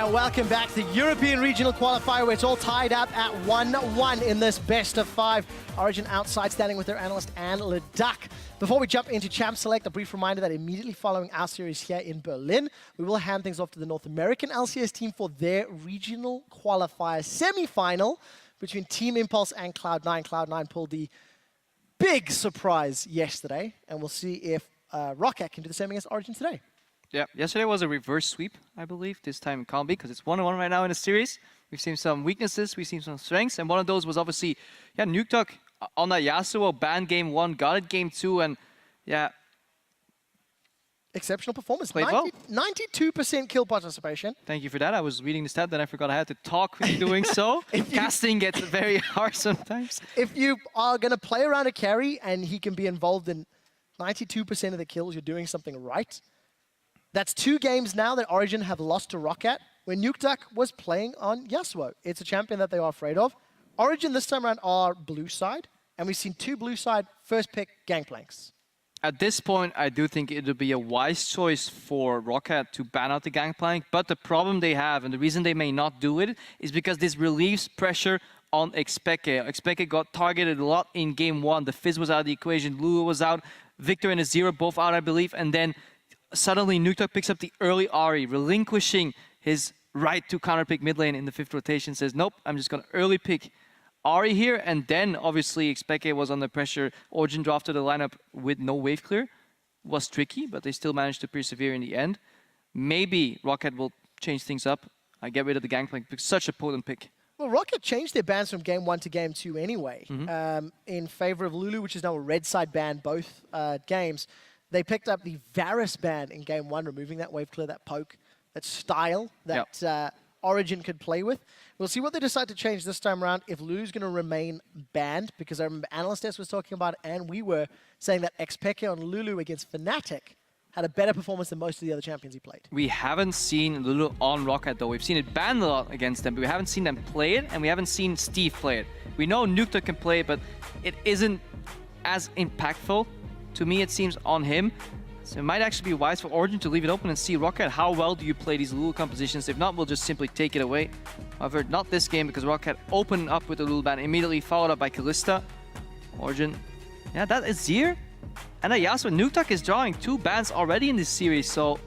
And welcome back to the European Regional Qualifier, where it's all tied up at 1-1 in this best of 5. Origin outside, standing with their analyst, Anne Leduc. Before we jump into Champ Select, a brief reminder that immediately following our series here in Berlin, we will hand things off to the North American LCS team for their regional qualifier semi-final between Team Impulse and Cloud9. Cloud9 pulled the big surprise yesterday, and we'll see if ROC can do the same against Origin today. Yeah, yesterday was a reverse sweep, I believe. This time it can't be because it's 1-1 right now in the series. We've seen some weaknesses, we've seen some strengths, and one of those was obviously, Nukeduck on that Yasuo, banned game 1, got it game 2, and exceptional performance. Played well. 92% kill participation. Thank you for that. I was reading the stat, then I forgot I had to talk when doing so. Casting gets very hard sometimes. If you are going to play around a carry and he can be involved in 92% of the kills, you're doing something right. That's 2 games now that Origin have lost to ROC at, when Nukeduck was playing on Yasuo. It's a champion that they are afraid of. Origin this time around are blue side, and we've seen 2 blue side first pick Gangplanks. At this point, I do think it would be a wise choice for ROC to ban out the Gangplank, but the problem they have, and the reason they may not do it, is because this relieves pressure on Expeke. Expeke got targeted a lot in game 1. The Fizz was out of the equation, Lua was out, Victor and Azira both out, I believe, and then suddenly Nukeduck picks up the early Ahri, relinquishing his right to counterpick mid lane in the 5th rotation, says, nope, I'm just going to early pick Ahri here, and then obviously Expeke was under pressure. Origin drafted the lineup with no wave clear. Was tricky, but they still managed to persevere in the end. Maybe Rocket will change things up. I get rid of the Gangplank, it's such a potent pick. Well, Rocket changed their bans from game 1 to game 2 anyway, in favor of Lulu, which is now a red side ban both games. They picked up the Varus ban in game 1, removing that wave clear, that poke, that style that Origin could play with. We'll see what they decide to change this time around, if Lulu's going to remain banned, because I remember Analyst S was talking about it, and we were saying that Expeke on Lulu against Fnatic had a better performance than most of the other champions he played. We haven't seen Lulu on Rocket though. We've seen it banned a lot against them, but we haven't seen them play it, and we haven't seen Steve play it. We know Nukeduck can play it, but it isn't as impactful. To me, it seems on him. So it might actually be wise for Origin to leave it open and see Rocket, how well do you play these Lulu compositions? If not, we'll just simply take it away. However, not this game, because Rocket opened up with the Lulu ban, immediately followed up by Kalista. Origin, that is Zir. And Yasuo, Nukeduck is drawing 2 bans already in this series, so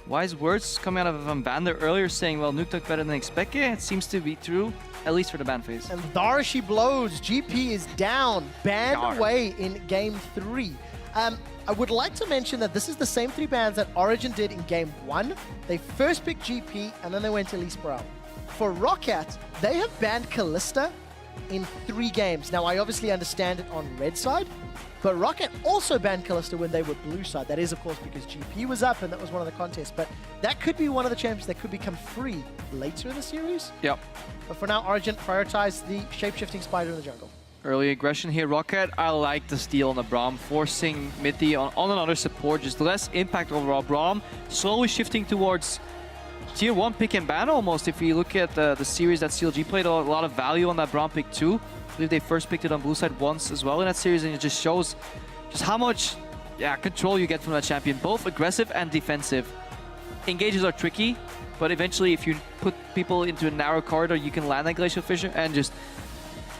wise words coming out of Vander earlier saying, well, Nukeduck better than Expeke. It seems to be true, at least for the ban phase. And Darashi blows. GP is down, banned away in game 3. I would like to mention that this is the same 3 bans that Origin did in game 1. They first picked GP, and then they went to Elise Brown. For Rocket, they have banned Kalista in 3 games. Now, I obviously understand it on red side, but Rocket also banned Kalista when they were blue side. That is, of course, because GP was up, and that was one of the contests. But that could be one of the champions that could become free later in the series. Yep. But for now, Origin prioritize the shape-shifting spider in the jungle. Early aggression here, Rocket. I like the steal on the Braum, forcing Mitty on another support, just less impact overall. Braum slowly shifting towards tier 1 pick and ban almost. If you look at the series that CLG played, a lot of value on that Braum pick too. I believe they first picked it on blue side once as well in that series, and it just shows just how much control you get from that champion, both aggressive and defensive. Engages are tricky, but eventually if you put people into a narrow corridor, you can land that Glacial Fissure, and just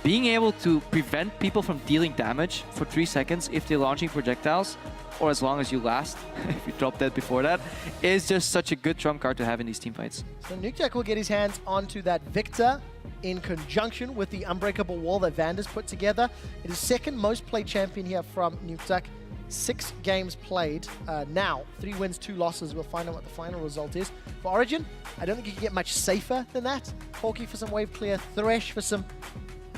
being able to prevent people from dealing damage for 3 seconds if they're launching projectiles, or as long as you last, if you drop dead before that, is just such a good trump card to have in these teamfights. So Nukeduck will get his hands onto that Victor in conjunction with the Unbreakable Wall that Vander's put together. It is 2nd most played champion here from Nukeduck. 6 games played now, 3 wins, 2 losses. We'll find out what the final result is. For Origin, I don't think you can get much safer than that. Corki for some wave clear, Thresh for some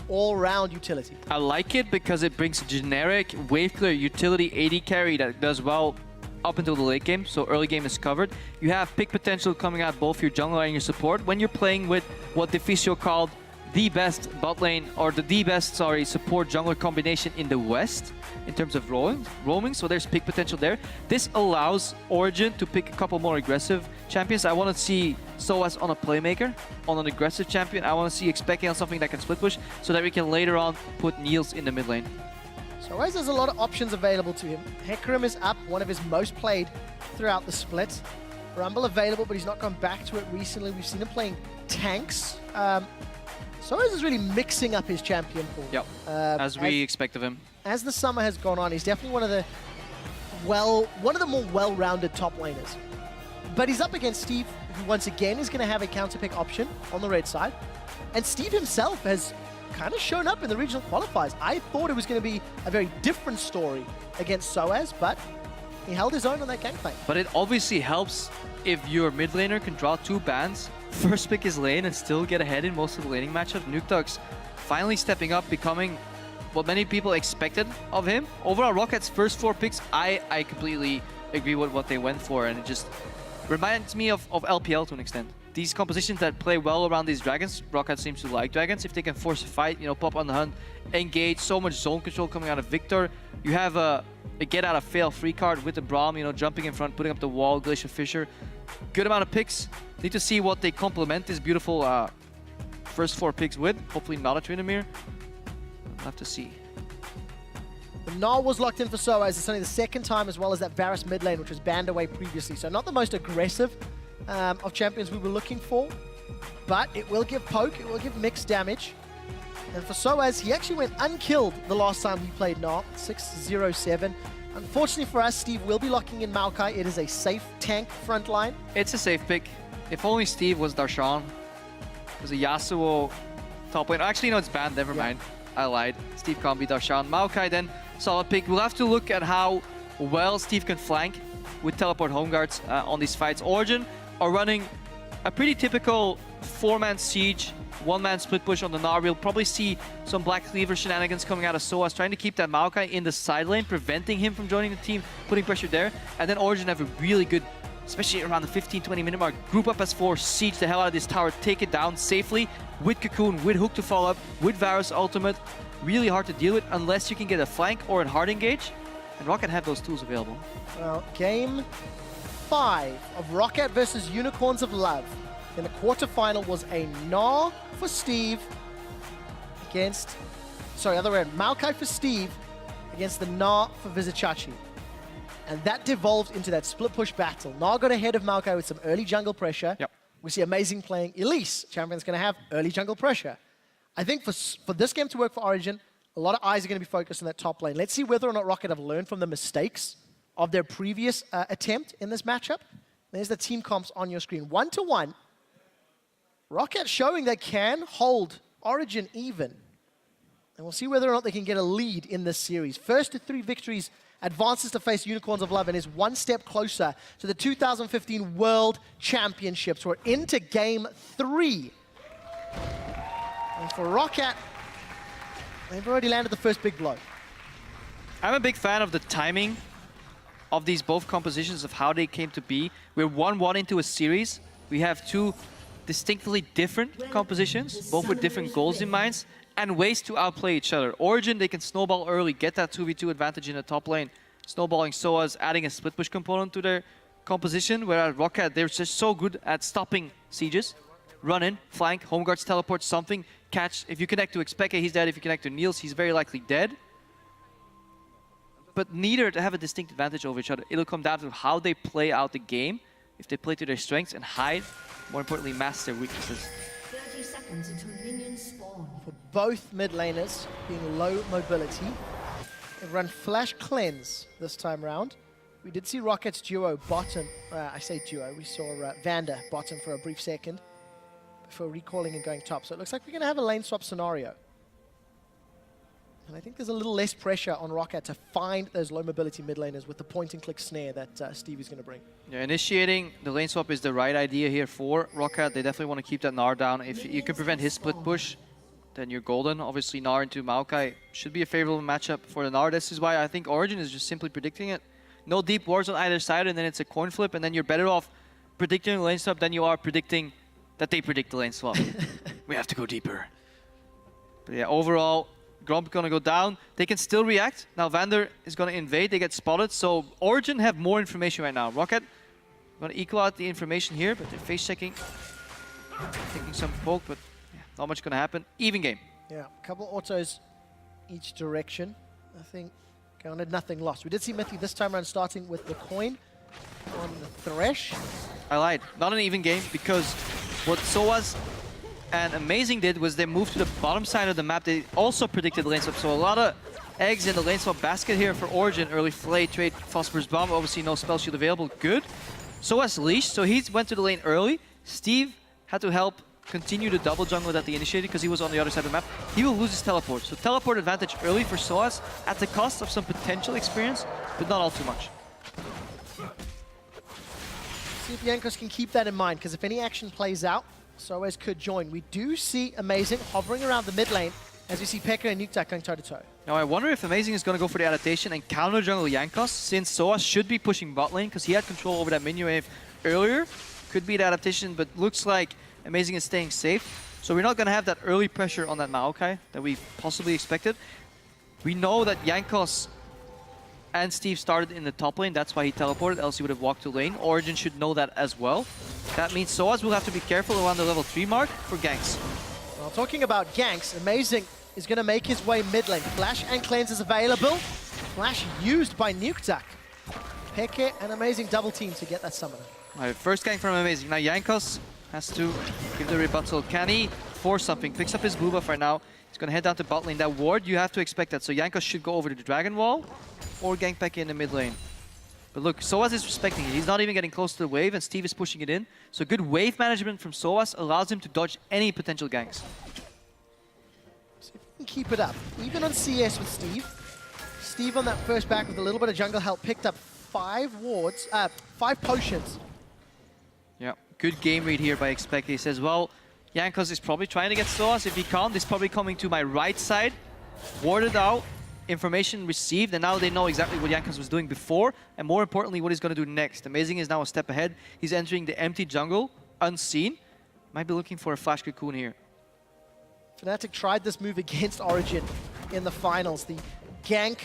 all-round utility. I like it because it brings a generic wave clear utility AD carry that does well up until the late game, so early game is covered. You have pick potential coming out both your jungler and your support when you're playing with what Deficio called the best bot lane, or the best, support jungler combination in the West in terms of roaming, so there's pick potential there. This allows Origin to pick a couple more aggressive champions. I want to see Soaz on a playmaker, on an aggressive champion. I want to see Expeke on something that can split push, so that we can later on put Niels in the mid lane. Soaz has a lot of options available to him. Hecarim is up, one of his most played throughout the split. Rumble available, but he's not gone back to it recently. We've seen him playing tanks. Soaz is really mixing up his champion pool. Yep, as we expect of him. As the summer has gone on, he's definitely one of the more well-rounded top laners. But he's up against Steve, who once again is going to have a counter-pick option on the red side. And Steve himself has kind of shown up in the regional qualifiers. I thought it was going to be a very different story against Soaz, but he held his own on that gameplay. But it obviously helps if your mid laner can draw 2 bans, first pick his lane, and still get ahead in most of the laning matchups. Nuketux finally stepping up, becoming what many people expected of him. Overall, Rocket's first 4 picks, I completely agree with what they went for, and it just reminds me of LPL to an extent. These compositions that play well around these dragons, Rocket seems to like dragons. If they can force a fight, you know, pop on the hunt, engage, so much zone control coming out of Victor. You have a get out of fail free card with the Braum, you know, jumping in front, putting up the wall, Glacier Fisher. Good amount of picks. Need to see what they complement this beautiful first 4 picks with. Hopefully not a Tryndamere. We'll have to see. The Gnaw was locked in for Soaz. It's only the second time, as well as that Varus mid lane, which was banned away previously. So not the most aggressive of champions we were looking for, but it will give poke, it will give mixed damage. And for Soaz, he actually went unkilled the last time he played Gnaw, 6-0-7. Unfortunately for us, Steve will be locking in Maokai. It is a safe tank front line. It's a safe pick. If only Steve was Darshan. Because a Yasuo top lane. Actually, no, it's banned. Never mind. I lied. Steve can't be Darshan. Maokai then, solid pick. We'll have to look at how well Steve can flank with teleport home guards on these fights. Origin are running a pretty typical 4-man siege, 1-man split push on the Gnaw. We'll probably see some Black Cleaver shenanigans coming out of Soaz, trying to keep that Maokai in the side lane, preventing him from joining the team, putting pressure there. And then Origin have a really good, especially around the 15-20 minute mark, group up as 4, siege the hell out of this tower, take it down safely with Cocoon, with Hook to follow up, with Varus ultimate. Really hard to deal with unless you can get a flank or a hard engage. And Rocket have those tools available. Well, game 5 of Rocket versus Unicorns of Love in the quarterfinal was a Gnaw for Steve against, sorry, other way around, Maokai for Steve against the Gnaw for Vizicachi. And that devolved into that split push battle. Gnaw got ahead of Maokai with some early jungle pressure. Yep. We see Amazing playing Elise. Champion's going to have early jungle pressure. I think for this game to work for Origin, a lot of eyes are going to be focused on that top lane. Let's see whether or not Rocket have learned from the mistakes of their previous attempt in this matchup. There's the team comps on your screen. 1-1. Rocket showing they can hold Origin even. And we'll see whether or not they can get a lead in this series. First to 3 victories advances to face Unicorns of Love and is 1 step closer to the 2015 World Championships. We're into game 3. And for Rocket, they've already landed the first big blow. I'm a big fan of the timing of these both compositions, of how they came to be. We're 1-1 into a series. We have 2 distinctly different compositions, both with different goals in mind, and ways to outplay each other. Origin, they can snowball early, get that 2v2 advantage in the top lane, snowballing Soaz, adding a split push component to their composition, whereas Rocket, they're just so good at stopping sieges. Run in, flank, home guards, teleport, something, catch. If you connect to Expeke, he's dead. If you connect to Niels, he's very likely dead. But neither to have a distinct advantage over each other. It'll come down to how they play out the game, if they play to their strengths and hide, more importantly, mask their weaknesses. 30 seconds until minions spawn. For both mid laners being low mobility, they run Flash Cleanse this time round. We did see Rocket's duo bottom, I say duo, we saw Vander bottom for a brief second before recalling and going top. So it looks like we're going to have a lane swap scenario. And I think there's a little less pressure on Rocket to find those low mobility mid laners with the point and click snare that Steve is going to bring. Yeah, initiating the lane swap is the right idea here for Rocket. They definitely want to keep that Gnar down. If you can prevent his split push, then you're golden. Obviously, Gnar into Maokai should be a favorable matchup for the Gnar. This is why I think Origin is just simply predicting it. No deep wards on either side, and then it's a coin flip, and then you're better off predicting the lane swap than you are predicting that they predict the lane swap. We have to go deeper. But yeah, overall, Gromp gonna go down. They can still react. Now Vander is gonna invade. They get spotted. So Origin have more information right now. Rocket gonna equal out the information here, but they're face checking, taking some poke, but yeah, not much gonna happen. Even game. Yeah, a couple autos each direction. I think counted nothing lost. We did see Mithy this time around starting with the coin. on the Thresh. I lied. Not an even game because what SOAS and Amazing did was they moved to the bottom side of the map. They also predicted lane swap, so a lot of eggs in the lane swap basket here for Origin. Early flay, trade, Phosphorus Bomb. Obviously no spell shield available. Good. SOAS leashed, so he went to the lane early. Steve had to help continue the double jungle that they initiated because he was on the other side of the map. He will lose his teleport. So teleport advantage early for SOAS at the cost of some potential experience, but not all too much. See if Jankos can keep that in mind, because if any action plays out, SOAS could join. We do see Amazing hovering around the mid lane, as we see Pekka and Nukeduck going toe-to-toe. Now I wonder if Amazing is going to go for the adaptation and counter jungle Jankos, since SOAS should be pushing bot lane, because he had control over that minion wave earlier. Could be the adaptation, but looks like Amazing is staying safe. So we're not going to have that early pressure on that Maokai that we possibly expected. We know that Jankos and Steve started in the top lane, that's why he teleported, else he would have walked to lane. Origin should know that as well. That means SOAS will have to be careful around the level 3 mark for ganks. Well, talking about ganks, Amazing is going to make his way mid lane. Flash and Cleanse is available. Flash used by Nukeduck. Peke and Amazing double team to get that summoner. Alright, first gank from Amazing. Now Jankos has to give the rebuttal. Can he force something? Picks up his blue buff right now. He's going to head down to bot lane. That ward, you have to expect that. So Jankos should go over to the Dragon Wall or gank back in the mid lane. But look, SOAS is respecting it. He's not even getting close to the wave, and Steve is pushing it in. So good wave management from SOAS allows him to dodge any potential ganks. See if we can keep it up. Even on CS with Steve. Steve on that first back with a little bit of jungle help picked up 5 potions. Yeah, good game read here by Expect. He says, well, Jankos is probably trying to get SOAS. If he can't, he's probably coming to my right side. Warded out. Information received, and now they know exactly what Jankos was doing before, and more importantly, what he's going to do next. Amazing is now a step ahead. He's entering the empty jungle, unseen. Might be looking for a flash cocoon here. Fnatic tried this move against Origin in the finals. The gank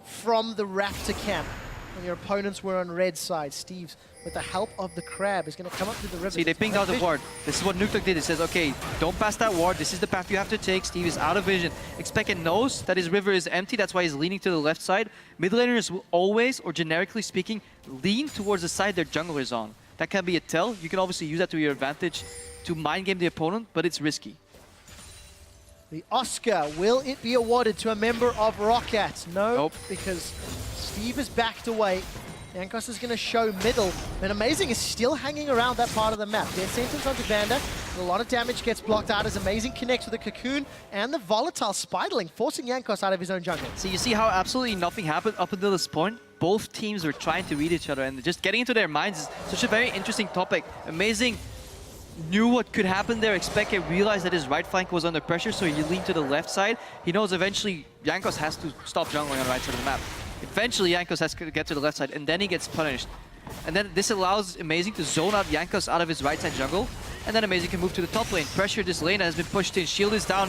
from the Raptor camp. When your opponents were on red side, Steve's, with the help of the crab, is going to come up through the river. See, they pinged out the ward. This is what Nukeduck did. It says, okay, don't pass that ward. This is the path you have to take. Steve is out of vision. Expected knows that his river is empty. That's why he's leaning to the left side. Mid laners will always, or generically speaking, lean towards the side their jungler is on. That can be a tell. You can obviously use that to your advantage to mind game the opponent, but it's risky. The Oscar, will it be awarded to a member of Roccat? No, Nope. Because Steve is backed away. Jankos is going to show middle, and Amazing is still hanging around that part of the map. Their sentence onto Vander, a lot of damage gets blocked out as Amazing connects with the Cocoon and the Volatile Spiderling, forcing Jankos out of his own jungle. So you see how absolutely nothing happened up until this point? Both teams were trying to read each other, and just getting into their minds is such a very interesting topic. Amazing knew what could happen there. Expected realized that his right flank was under pressure, so he leaned to the left side. He knows eventually Jankos has to stop jungling on the right side of the map. Eventually, Jankos has to get to the left side, and then he gets punished. And then this allows Amazing to zone out Jankos out of his right side jungle, and then Amazing can move to the top lane. Pressure this lane has been pushed in. Shield is down.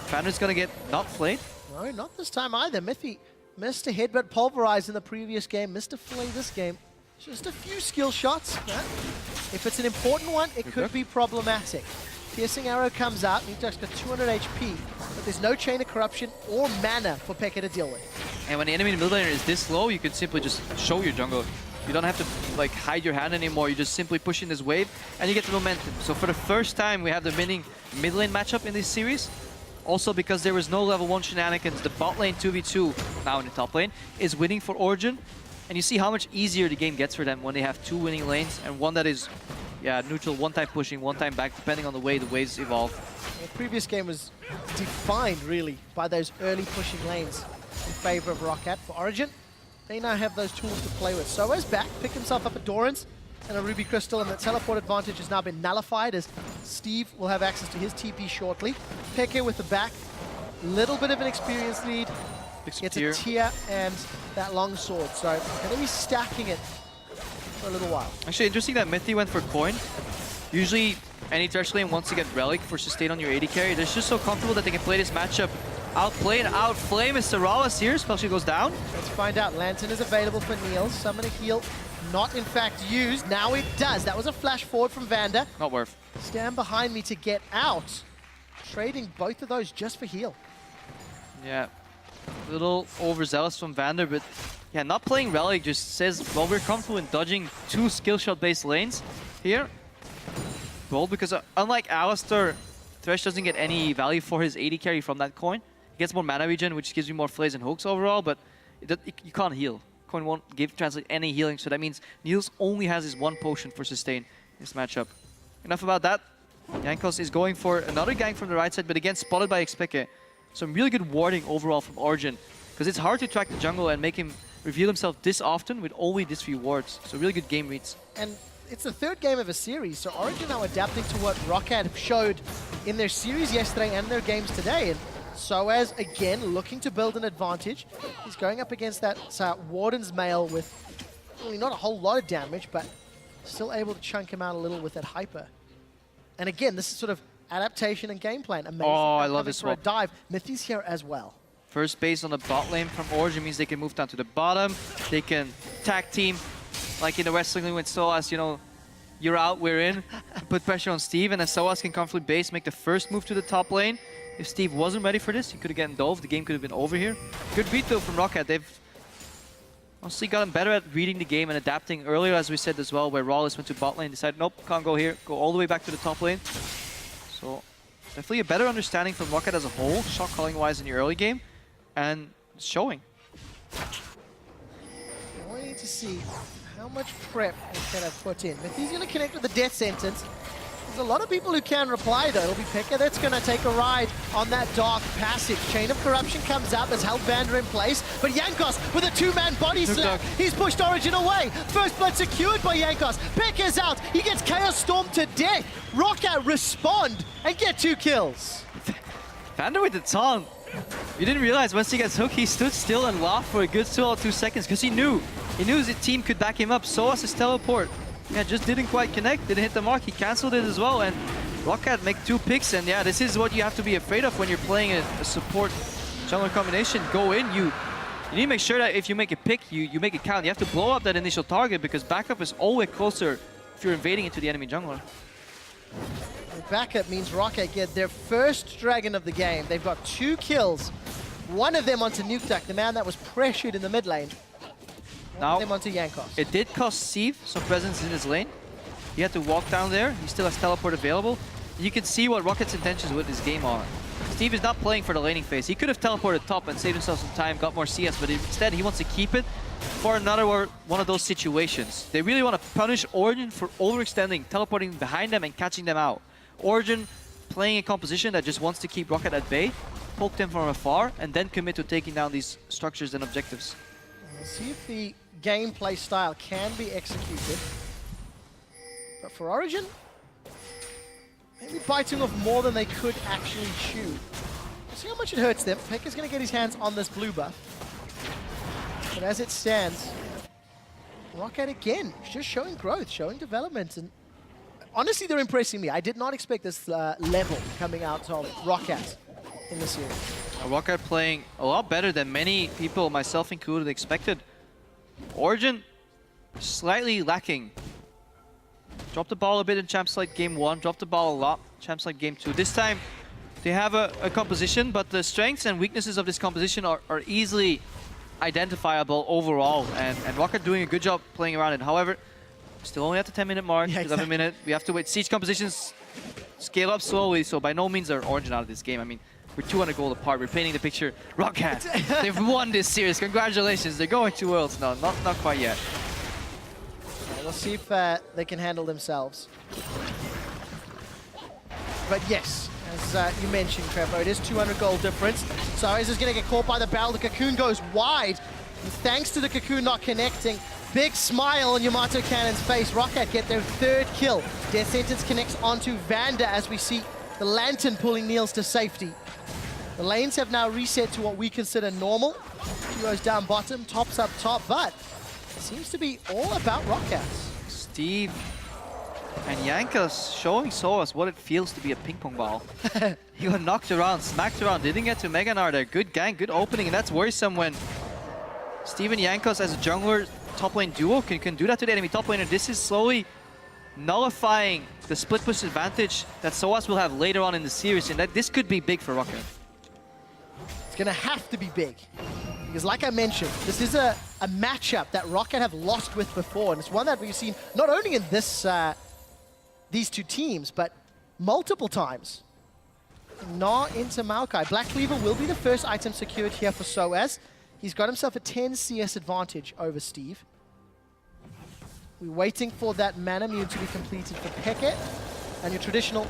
Vander's gonna get not flayed. No, not this time either. Miffy missed a headbutt pulverized in the previous game, missed a flay this game. Just a few skill shots. If it's an important one, it could be problematic. Piercing Arrow comes out, Nukeduck's got 200 HP, but there's no Chain of Corruption or mana for Pekka to deal with. And when the enemy mid laner is this low, you can simply just show your jungle. You don't have to like hide your hand anymore. You just simply push in this wave, and you get the momentum. So for the first time, we have the winning mid lane matchup in this series. Also because there was no level 1 shenanigans, the bot lane 2v2, now in the top lane, is winning for Origin. And you see how much easier the game gets for them when they have 2 winning lanes, and one that is neutral, one time pushing, one time back, depending on the way the waves evolve. The previous game was defined, really, by those early pushing lanes in favor of Roccat. For Origin, they now have those tools to play with. SOAS back, picked himself up a Doran's and a Ruby Crystal, and the teleport advantage has now been nullified as Steve will have access to his TP shortly. Peke with the back, little bit of an experience lead, gets a tier and that long sword, so going to be stacking it for a little while. Actually, interesting that Mithy went for coin. Usually, any Thresh lane wants to get Relic for sustain on your AD carry. They're just so comfortable that they can play this matchup. Outplay and outflay Mr. Rawless here. Spell shield goes down. Let's find out. Lantern is available for Niels. Summon a heal, not in fact used. Now it does. That was a flash forward from Vander. Not worth. Stand behind me to get out. Trading both of those just for heal. Yeah. A little overzealous from Vander, but yeah, not playing Relic just says, well, we're comfortable in dodging 2 skill shot based lanes here. Gold, because unlike Alistar, Thresh doesn't get any value for his AD carry from that coin. He gets more mana regen, which gives you more flays and hooks overall, but you can't heal. Coin won't translate any healing, so that means Niels only has his 1 potion for sustain in this matchup. Enough about that. Jankos is going for another gank from the right side, but again spotted by Xpeke. Some really good warding overall from Origin, because it's hard to track the jungle and make him reveal himself this often with only this few wards. So really good game reads. And it's the 3rd game of a series, so Origin now adapting to what ROC showed in their series yesterday and their games today. And Soaz, again, looking to build an advantage. He's going up against that Warden's Mail with really not a whole lot of damage, but still able to chunk him out a little with that Hyper. And again, this is sort of adaptation and game plan. Amazing. Oh, I love this for a dive. Mythi's here as well. First base on the bot lane from Origin means they can move down to the bottom. They can tag team, like in the wrestling league with Soaz, you know, you're out, we're in. Put pressure on Steve, and then Soaz can comfortably base, make the first move to the top lane. If Steve wasn't ready for this, he could have gotten dove. The game could have been over here. Good beat though from ROC. They've honestly gotten better at reading the game and adapting earlier, as we said as well, where Rawless went to bot lane, decided, nope, can't go here, go all the way back to the top lane. So definitely a better understanding from ROC as a whole, shot calling wise in the early game, and it's showing. We need to see how much prep can I put in. If he's going to connect with the death sentence, there's a lot of people who can reply though. It'll be Pekka that's going to take a ride on that dark passage. Chain of Corruption comes out, there's held Vander in place, but Jankos with a 2-man body slam, he's pushed Origin away. First blood secured by Jankos. Pekka's out, he gets Chaos Storm to death. ROC respond and get 2 kills. Vander with the taunt. You didn't realize once he gets hooked, he stood still and laughed for a good 2 seconds because he knew his team could back him up. So was his teleport. Yeah, just didn't quite connect, didn't hit the mark. He cancelled it as well, and ROC make 2 picks. And yeah, this is what you have to be afraid of when you're playing a support jungler combination. Go in, you need to make sure that if you make a pick, you make it count. You have to blow up that initial target because backup is always closer if you're invading into the enemy jungler. Backup means ROC get their first dragon of the game. They've got 2 kills. One of them onto Nukeduck, the man that was pressured in the mid lane. One of them onto Jankos. It did cost Steve some presence in his lane. He had to walk down there. He still has teleport available. You can see what ROC's intentions with this game are. Steve is not playing for the laning phase. He could have teleported top and saved himself some time, got more CS, but instead he wants to keep it for another one of those situations. They really want to punish Origin for overextending, teleporting behind them and catching them out. Origin playing a composition that just wants to keep ROC at bay, poke them from afar, and then commit to taking down these structures and objectives. We'll see if the gameplay style can be executed. But for Origin, maybe biting off more than they could actually chew. We'll see how much it hurts them. Pekka's going to get his hands on this blue buff. But as it stands, ROC again, just showing growth, showing development. And honestly, they're impressing me. I did not expect this level coming out of ROC in the series. ROC playing a lot better than many people, myself included, expected. Origin slightly lacking. Dropped the ball a bit in Champs League Game 1, dropped the ball a lot Champs League Game 2. This time they have a composition, but the strengths and weaknesses of this composition are easily identifiable overall, and ROC doing a good job playing around it. However, still only at the 10-minute mark, 11 minute. We have to wait. Siege compositions scale up slowly, so by no means are Origin out of this game. I mean, we're 200 gold apart. We're painting the picture. ROC they've won this series. Congratulations. They're going to Worlds. No, not quite yet. We'll see if they can handle themselves. But yes, as you mentioned, Trevor, it is 200 gold difference. So is going to get caught by the barrel. The Cocoon goes wide. And thanks to the Cocoon not connecting, big smile on Yamato Cannon's face. ROC get their 3rd kill. Death Sentence connects onto Vander as we see the Lantern pulling Niels to safety. The lanes have now reset to what we consider normal. Duos down bottom, tops up top, but it seems to be all about ROC. Steve and Jankos showing Soaz what it feels to be a ping pong ball. He got knocked around, smacked around, didn't get to Meganar there. Good gank, good opening, and that's worrisome when Steve and Jankos as a jungler top lane duo can do that to the enemy top laner. This is slowly nullifying the split push advantage that Soaz will have later on in the series, and that this could be big for ROC. It's going to have to be big. Because like I mentioned, this is a matchup that Rocket have lost with before, and it's one that we've seen not only in this these two teams, but multiple times. Gnar into Maokai. Black Cleaver will be the first item secured here for Soaz. He's got himself a 10 CS advantage over Steve. We're waiting for that mana mune to be completed for Peke. And your traditional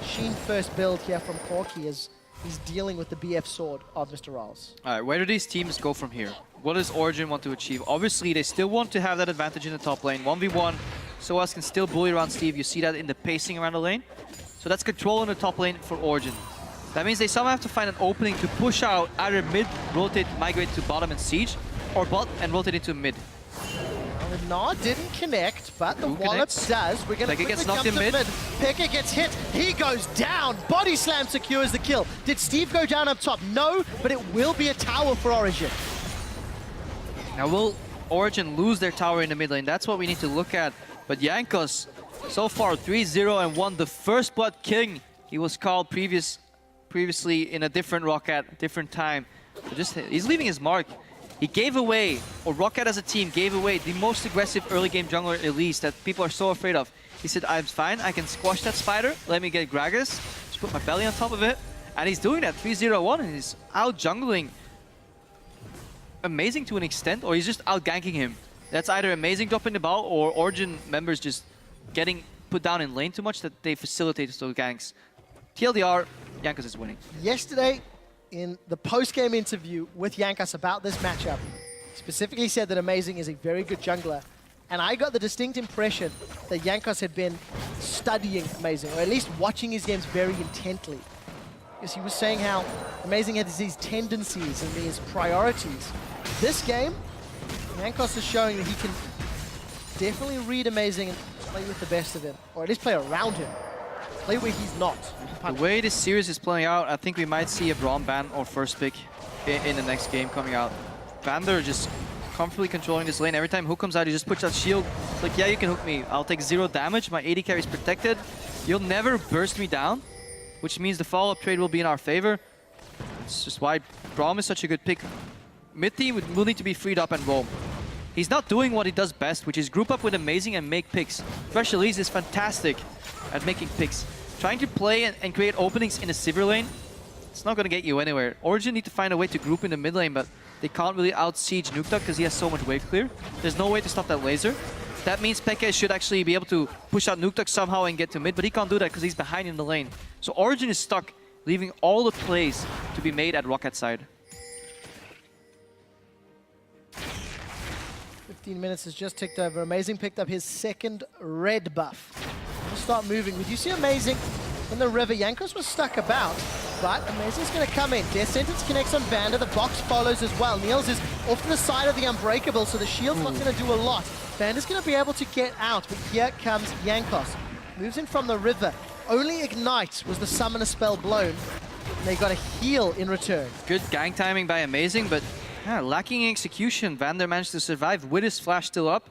Sheen first build here from Corky as he's dealing with the BF sword of Mr. Rawls. All right, where do these teams go from here? What does Origin want to achieve? Obviously, they still want to have that advantage in the top lane. 1v1, Soaz can still bully around Steve. You see that in the pacing around the lane. So that's control in the top lane for Origin. That means they somehow have to find an opening to push out either mid, rotate, migrate to bottom and siege, or bot and rotate into mid. Well, the Gnar didn't connect, but the Wallop does. We're going to gets knocked in mid. Peke gets hit. He goes down. Body slam secures the kill. Did Steve go down up top? No, but it will be a tower for Origin. Now will Origin lose their tower in the mid lane? That's what we need to look at. But Jankos, so far 3-0 and 1. The first blood king. He was called previously in a different Rocket, different time. So he's leaving his mark. He gave away, or Rocket as a team gave away the most aggressive early game jungler Elise that people are so afraid of. He said, I'm fine, I can squash that spider, let me get Gragas, just put my belly on top of it. And he's doing that, 3-0-1, and he's out jungling. Amazing to an extent, or he's just out ganking him. That's either amazing dropping the ball, or Origin members just getting put down in lane too much that they facilitate those ganks. TLDR, Jankos is winning. Yesterday, in the post-game interview with Jankos about this matchup, he specifically said that Amazing is a very good jungler. And I got the distinct impression that Jankos had been studying Amazing, or at least watching his games very intently. Because he was saying how Amazing had these tendencies and these priorities. This game, Jankos is showing that he can definitely read Amazing and play with the best of him, or at least play around him. Play where he's not. The way this series is playing out, I think we might see a Braum ban or first pick in the next game coming out. Vander just comfortably controlling this lane. Every time Hook comes out, he just puts that shield. It's like, yeah, you can hook me. I'll take 0 damage. My AD carry is protected. You'll never burst me down, which means the follow-up trade will be in our favor. It's just why Braum is such a good pick. Mid team will need to be freed up and roam. He's not doing what he does best, which is group up with Amazing and make picks. Fresh Elise is fantastic at making picks. Trying to play and create openings in a Sivir lane, it's not going to get you anywhere. Origin need to find a way to group in the mid lane, but they can't really out-siege Nukta because he has so much wave clear. There's no way to stop that laser. That means Peke should actually be able to push out Nukta somehow and get to mid, but he can't do that because he's behind in the lane. So Origin is stuck, leaving all the plays to be made at Rocket side. 15 minutes has just ticked over. Amazing picked up his second red buff. We'll start moving. Would you see Amazing in the river? Jankos was stuck about, but Amazing's going to come in. Death Sentence connects on Vander. The box follows as well. Niels is off to the side of the Unbreakable, so the shield's not going to do a lot. Vander's going to be able to get out, but here comes Jankos. Moves in from the river. Only Ignite was the summoner spell blown. And they got a heal in return. Good gang timing by Amazing, but lacking in execution. Vander managed to survive with his flash still up.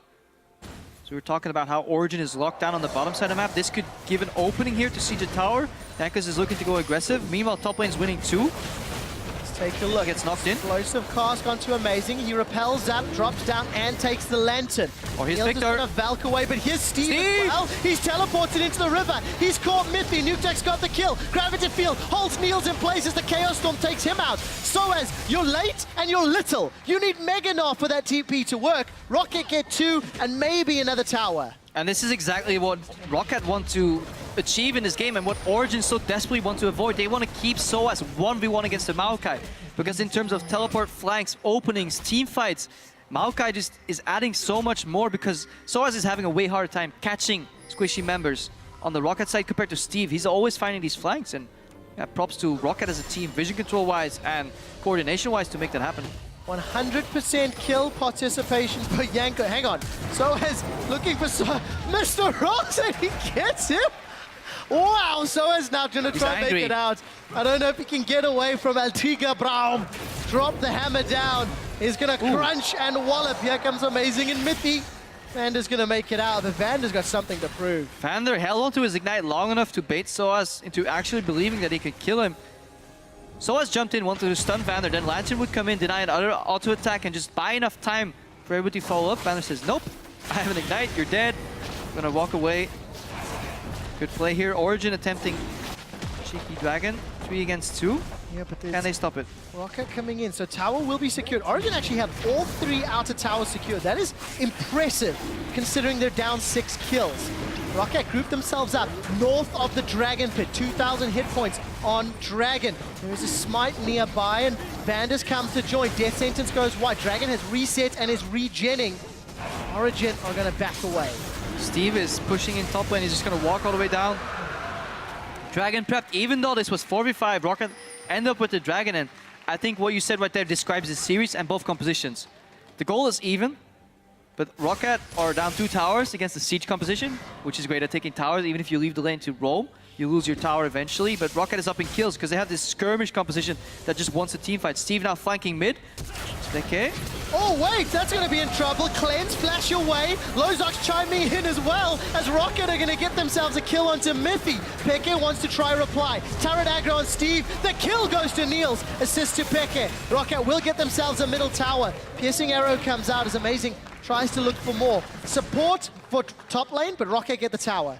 So we're talking about how Origin is locked down on the bottom side of the map. This could give an opening here to siege a tower. Jankos is looking to go aggressive. Meanwhile, top lane's winning too. Let's take a look. Gets knocked in. Explosive cast onto Amazing. He repels up, drops down, and takes the lantern. Oh, here's Niels Victor. is gonna Valk away, but here's Steve as well. He's teleported into the river. He's caught Mithy. Nuketek's got the kill. Gravity Field holds Niels in place as the Chaos Storm takes him out. Soaz, you're late and you're little. You need Mega Gnar for that TP to work. Rocket get 2 and maybe another tower. And this is exactly what Rocket want to achieve in this game and what Origin so desperately want to avoid. They want to keep Soaz 1v1 against the Maokai. Because in terms of teleport, flanks, openings, team fights, Maokai just is adding so much more because Soaz is having a way harder time catching squishy members on the Rocket side compared to Steve. He's always finding these flanks, and props to Rocket as a team, vision control-wise and coordination-wise to make that happen. 100% kill participation for Yanko. Hang on. Soaz looking for Mr. Rocks, and he gets him. Wow, Soaz now going to try and make it out. I don't know if he can get away from Altiga Braum. Drop the hammer down. He's going to crunch and wallop. Here comes Amazing and Mithy. Vander's going to make it out, but Vander's got something to prove. Vander held onto his Ignite long enough to bait Soaz into actually believing that he could kill him. So has jumped in, wanted to stun Vander, then Lantern would come in, deny another auto attack, and just buy enough time for everybody to follow up. Vander says, nope, I have an ignite, you're dead. I'm gonna walk away. Good play here. Origin attempting cheeky dragon. 3 against 2. Yeah, but Can they stop it? Rocket coming in, so tower will be secured. Origin actually have all 3 outer towers secured. That is impressive, considering they're down 6 kills. Rocket group themselves up north of the Dragon Pit. 2,000 hit points on Dragon. There is a smite nearby, and Vander's come to join. Death Sentence goes wide. Dragon has reset and is regenning. Origin are going to back away. Steve is pushing in top lane. He's just going to walk all the way down. Dragon prepped. Even though this was 4v5, Rocket end up with the Dragon, and I think what you said right there describes the series and both compositions. The goal is even, but Rocket are down 2 towers against the Siege composition, which is great at taking towers. Even if you leave the lane to roam, you lose your tower eventually, but Rocket is up in kills because they have this skirmish composition that just wants a team fight. Steve now flanking mid. Okay. Oh wait, that's going to be in trouble. Cleanse, flash away. Lozok's chiming in as well, as Rocket are going to get themselves a kill onto Miffy. Peke wants to try reply. Turret aggro on Steve. The kill goes to Niels. Assist to Peke. Rocket will get themselves a middle tower. Piercing arrow comes out as Amazing tries to look for more support for top lane, but Rocket get the tower.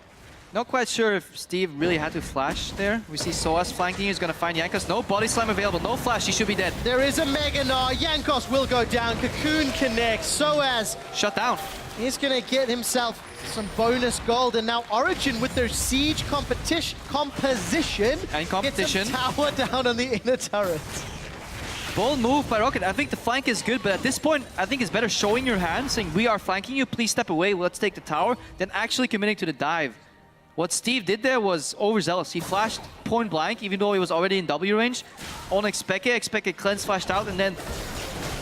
Not quite sure if Steve really had to flash there. We see Soas flanking. He's going to find Jankos. No body slam available. No flash. He should be dead. There is a Mega Gnar. Jankos will go down. Cocoon connects. Soas Shut down. he's going to get himself some bonus gold. And now Origin with their Siege composition And competition. gets a tower down on the inner turret. Bold move by Rocket. I think the flank is good, but at this point, I think it's better showing your hand, saying, we are flanking you. Please step away. Let's take the tower, than actually committing to the dive. What Steve did there was overzealous. He flashed point blank, even though he was already in W range. On Expected cleanse flashed out, and then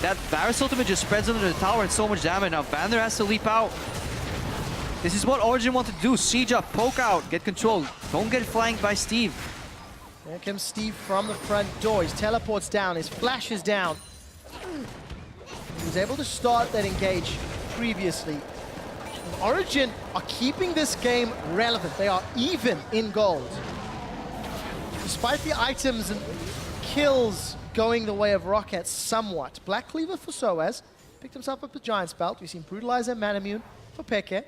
that Varus ultimate just spreads under the tower and so much damage. Now Vander has to leap out. This is what Origin wanted to do. Siege up, poke out, get control. Don't get flanked by Steve. There comes Steve from the front door. His teleport's down, his flash is down. He was able to start that engage previously. Origin are keeping this game relevant. They are even in gold. Despite the items and kills going the way of Rocket somewhat. Black Cleaver for Soaz. Picked himself up a Giant's Belt. We've seen Brutalizer and Manamune for Peke.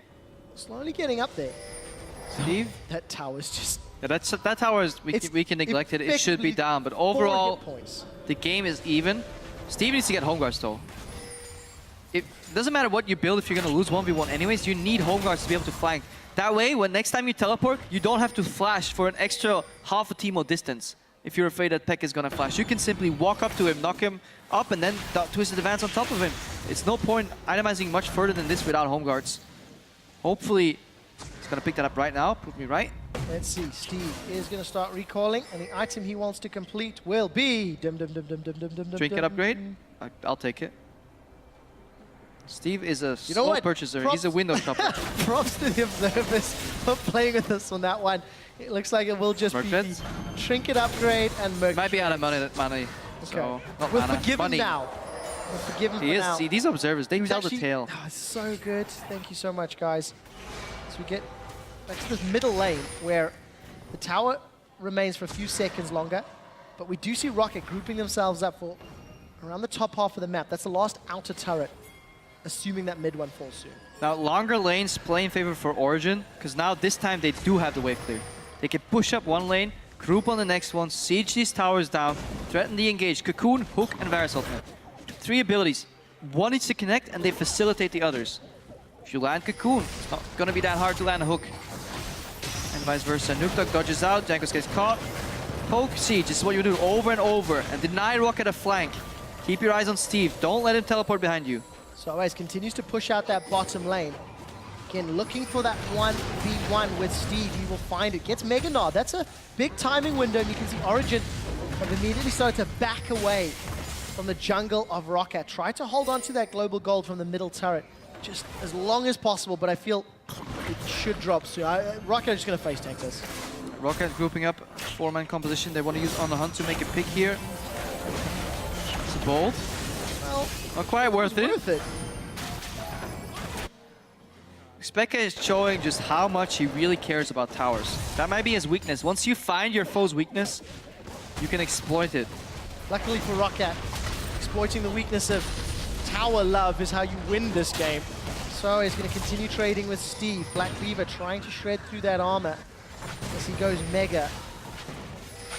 Slowly getting up there. Steve? That tower's just... Yeah, that tower is, we can neglect it. It should be down, but overall, the game is even. Steve needs to get home guards though. It doesn't matter what you build if you're going to lose 1v1 anyways, you need home guards to be able to flank. That way, when next time you teleport, you don't have to flash for an extra half a Teemo distance. If you're afraid that Peck is going to flash, you can simply walk up to him, knock him up, and then Twisted Advance on top of him. It's no point itemizing much further than this without home guards. Hopefully, he's going to pick that up right now. Prove me right. Let's see. Steve is going to start recalling, and the item he wants to complete will be... Trinket upgrade? I'll take it. Steve is a slow purchaser. He's a window shopper. Props to the observers for playing with us on that one. It looks like it will just be the Trinket upgrade and Merc. Might be out of money. Okay. So, not we'll mana, forgive money. him now. We'll forgive him He is. now. See, these observers, they tell the Actually, tale. oh, it's so good. Thank you so much, guys. So we get back to this middle lane where the tower remains for a few seconds longer, but we do see Rocket grouping themselves up for around the top half of the map. That's the last outer turret, assuming that mid one falls soon. Now, longer lanes play in favor for Origin, because now this time they do have the wave clear. They can push up one lane, group on the next one, siege these towers down, threaten the engage, Cocoon, Hook, and Varus ultimate. 3 abilities. One needs to connect, and they facilitate the others. If you land Cocoon, it's not going to be that hard to land a Hook. And vice versa. Nuketook dodges out, Jankos gets caught. Poke siege, this is what you do over and over, and deny Rocket a flank. Keep your eyes on Steve, don't let him teleport behind you. Soaz continues to push out that bottom lane. Again, looking for that 1v1 with Steve. He will find it. Gets Mega Gnar. That's a big timing window, and you can see Origin have immediately started to back away from the jungle of Rocket. Try to hold on to that global gold from the middle turret just as long as possible, but I feel it should drop soon. Rocket is just going to face tank this. Rocket grouping up, 4-man composition. They want to use On the Hunt to make a pick here. It's a bold. Well, not quite worth it. Specca is showing just how much he really cares about towers. That might be his weakness. Once you find your foe's weakness, you can exploit it. Luckily for Rocket, exploiting the weakness of tower love is how you win this game. So he's going to continue trading with Steve. Black Beaver trying to shred through that armor as he goes Mega.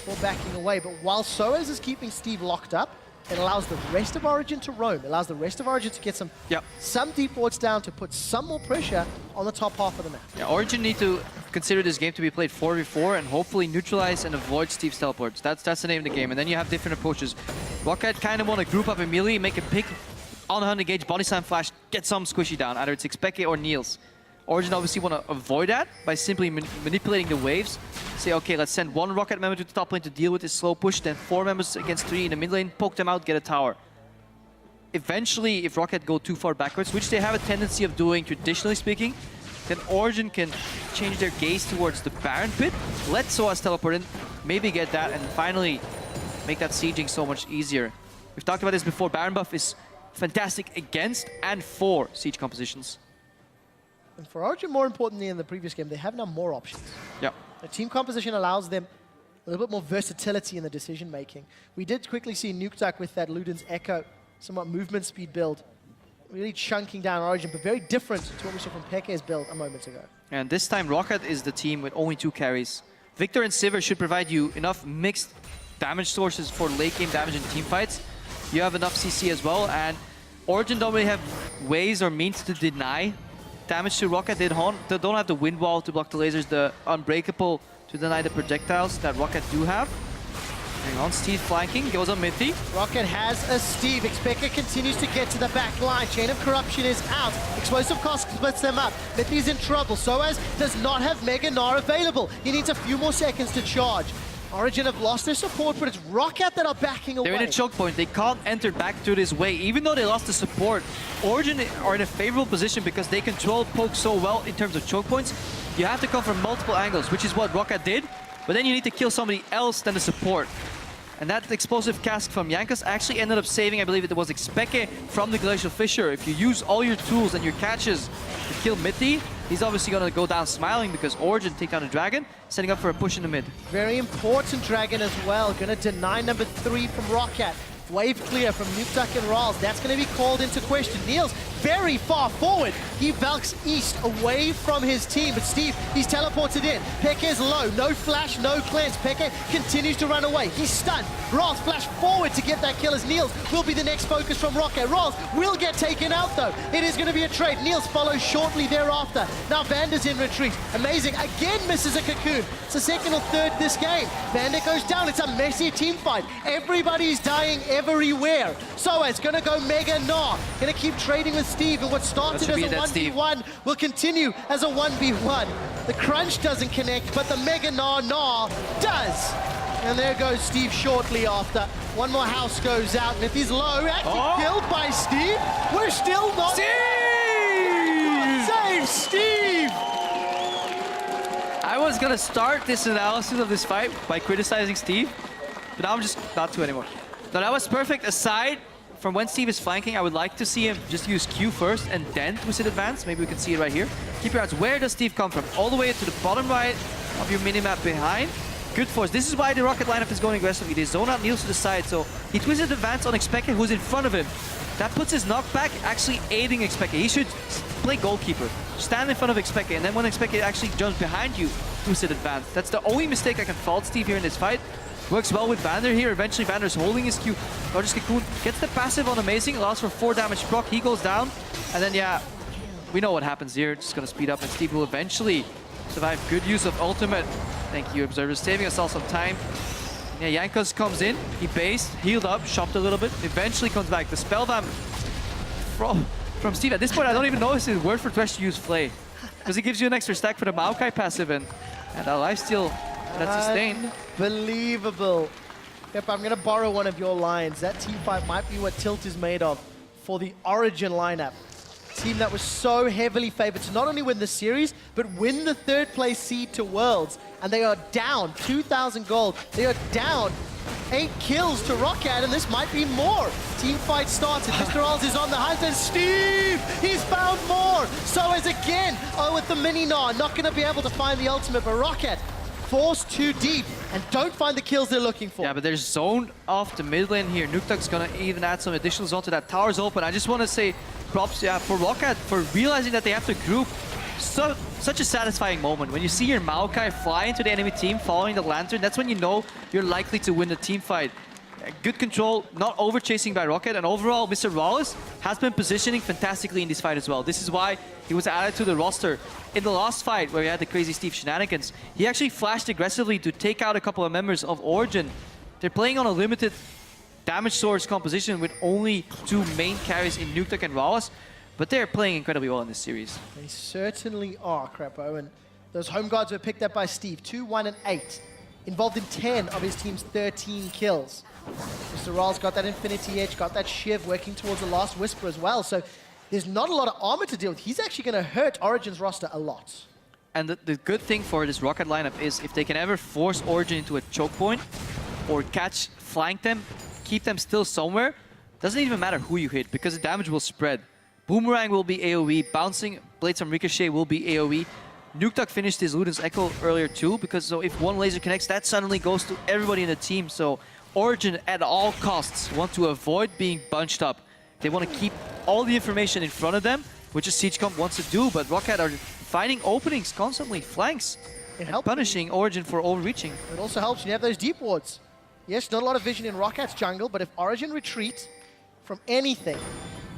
Before backing away, but while Soaz is keeping Steve locked up, it allows the rest of Origin to roam. It allows the rest of Origin to get some deep wards down to put some more pressure on the top half of the map. Yeah, Origin need to consider this game to be played 4v4 and hopefully neutralize and avoid Steve's teleports. That's the name of the game, and then you have different approaches. Rocket kind of want to group up immediately, make a pick on 100 gauge, body slam flash, get some squishy down, either it's Xpeke or Niels. Origin obviously want to avoid that by simply manipulating the waves. Say, okay, let's send one Rocket member to the top lane to deal with this slow push, then 4 members against 3 in the mid lane, poke them out, get a tower. Eventually, if Rocket go too far backwards, which they have a tendency of doing traditionally speaking, then Origin can change their gaze towards the Baron pit, let Soaz teleport in, maybe get that, and finally make that sieging so much easier. We've talked about this before, Baron buff is fantastic against and for siege compositions. And for Origin, more importantly in the previous game, they have now more options. Yeah. The team composition allows them a little bit more versatility in the decision making. We did quickly see Nukeduck with that Luden's Echo, somewhat movement speed build, really chunking down Origin, but very different to what we saw from Peke's build a moment ago. And this time Rocket is the team with only 2 carries. Victor and Sivir should provide you enough mixed damage sources for late game damage in team fights. You have enough CC as well, and Origin don't really have ways or means to deny damage to Rocket. They don't have the wind wall to block the lasers, the unbreakable to deny the projectiles that Rocket do have. Hang on, Steve flanking, goes on Mithy. Rocket has a Steve. Xpeke continues to get to the back line. Chain of Corruption is out. Explosive Cost splits them up. Mithy's in trouble. Soaz does not have Mega Gnar available. He needs a few more seconds to charge. Origin have lost their support, but it's Rocket that are backing away. They're in a choke point. They can't enter back through this way. Even though they lost the support, Origin are in a favorable position because they control poke so well in terms of choke points. You have to come from multiple angles, which is what Rocket did, but then you need to kill somebody else than the support. And that explosive cask from Yankas actually ended up saving, I believe it was Xpeke from the Glacial Fissure. If you use all your tools and your catches to kill Mithy, he's obviously going to go down smiling because Origin take down the Dragon, setting up for a push in the mid. Very important Dragon as well. Going to deny number 3 from Rocket. Wave clear from Nukeduck and Rals. That's going to be called into question. Niels very far forward. He valks east away from his team, but Steve, he's teleported in. Peke is low, no flash, no cleanse. Peke continues to run away. He's stunned. Rals flash forward to get that kill as Niels will be the next focus from Rocket. Rals will get taken out though. It is going to be a trade. Niels follows shortly thereafter. Now Vander's in retreat. Amazing. Again misses a cocoon. It's the second or third this game. Vander goes down. It's a messy team fight. Everybody's dying everywhere. So it's going to go Mega Gnar. Going to keep trading with Steve, and what started as a 1v1 will continue as a 1v1. The crunch doesn't connect, but the Mega Gnar does. And there goes Steve shortly after. One more house goes out, and if he's low, actually killed by Steve. We're still not... Steve! Save Steve! I was going to start this analysis of this fight by criticizing Steve, but now I'm just not to anymore. No, that was perfect. Aside from when Steve is flanking, I would like to see him just use Q first and then Twisted Advance. Maybe we can see it right here. Keep your eyes. Where does Steve come from? All the way to the bottom right of your minimap behind. Good force. This is why the Rocket lineup is going aggressively. They zone out Niels to the side, so he Twisted Advance on Xpeke, who's in front of him. That puts his knockback actually aiding Xpeke. He should play goalkeeper. Stand in front of Xpeke, and then when Xpeke actually jumps behind you, Twisted Advance. That's the only mistake I can fault Steve here in this fight. Works well with Vander here. Eventually Vander's holding his Q. Gorgeous Cocoon gets the passive on Amazing, allows for 4 damage proc. He goes down, and then yeah, we know what happens here. Just gonna speed up, and Steve will eventually survive. Good use of ultimate. Thank you, Observers, saving us all some time. Yeah, Yankas comes in. He based, healed up, shopped a little bit. Eventually comes back. The Spellvamp from Steve. At this point, I don't even know if it's word for Thresh to use Flay, because it gives you an extra stack for the Maokai passive, and a lifesteal that's sustained. Unbelievable. Yep, I'm going to borrow one of your lines. That team fight might be what Tilt is made of for the Origin lineup. Team that was so heavily favored to not only win the series, but win the 3rd place seed to Worlds. And they are down 2,000 gold. They are down 8 kills to Rocket, and this might be more. Team fight started. Mr. Alls is on the hunt, and Steve, he's found more. So is again, with the mini Gnar, not going to be able to find the ultimate, but Rocket forced too deep and don't find the kills they're looking for. Yeah, but there's zone off the mid lane here. Nuktak's gonna even add some additional zone to that. Tower's open. I just want to say props for Rocket for realizing that they have to group. Such a satisfying moment. When you see your Maokai fly into the enemy team following the Lantern, that's when you know you're likely to win the team fight. Good control, not over-chasing by Rocket, and overall, Mr. Wallace has been positioning fantastically in this fight as well. This is why he was added to the roster. In the last fight, where we had the crazy Steve shenanigans, he actually flashed aggressively to take out a couple of members of Origin. They're playing on a limited damage source composition with only 2 main carries in Nuktak and Wallace, but they're playing incredibly well in this series. They certainly are, Crapo, and those home guards were picked up by Steve, 2, 1, and 8. Involved in 10 of his team's 13 kills. Mr. Rahl's got that Infinity Edge, got that Shiv working towards the Last Whisper as well, so there's not a lot of armor to deal with. He's actually going to hurt Origin's roster a lot. And the good thing for this Rocket lineup is if they can ever force Origin into a choke point or flank them, keep them still somewhere, doesn't even matter who you hit because the damage will spread. Boomerang will be AoE, bouncing Blades from Ricochet will be AoE. Nuktak finished his Luden's Echo earlier too, because so if one laser connects, that suddenly goes to everybody in the team. So Origin, at all costs, want to avoid being bunched up. They want to keep all the information in front of them, which is SiegeComp wants to do, but Rocket are finding openings constantly, flanks, and punishing Origin for overreaching. It also helps when you have those deep wards. Yes, not a lot of vision in Rocket's jungle, but if Origin retreat from anything,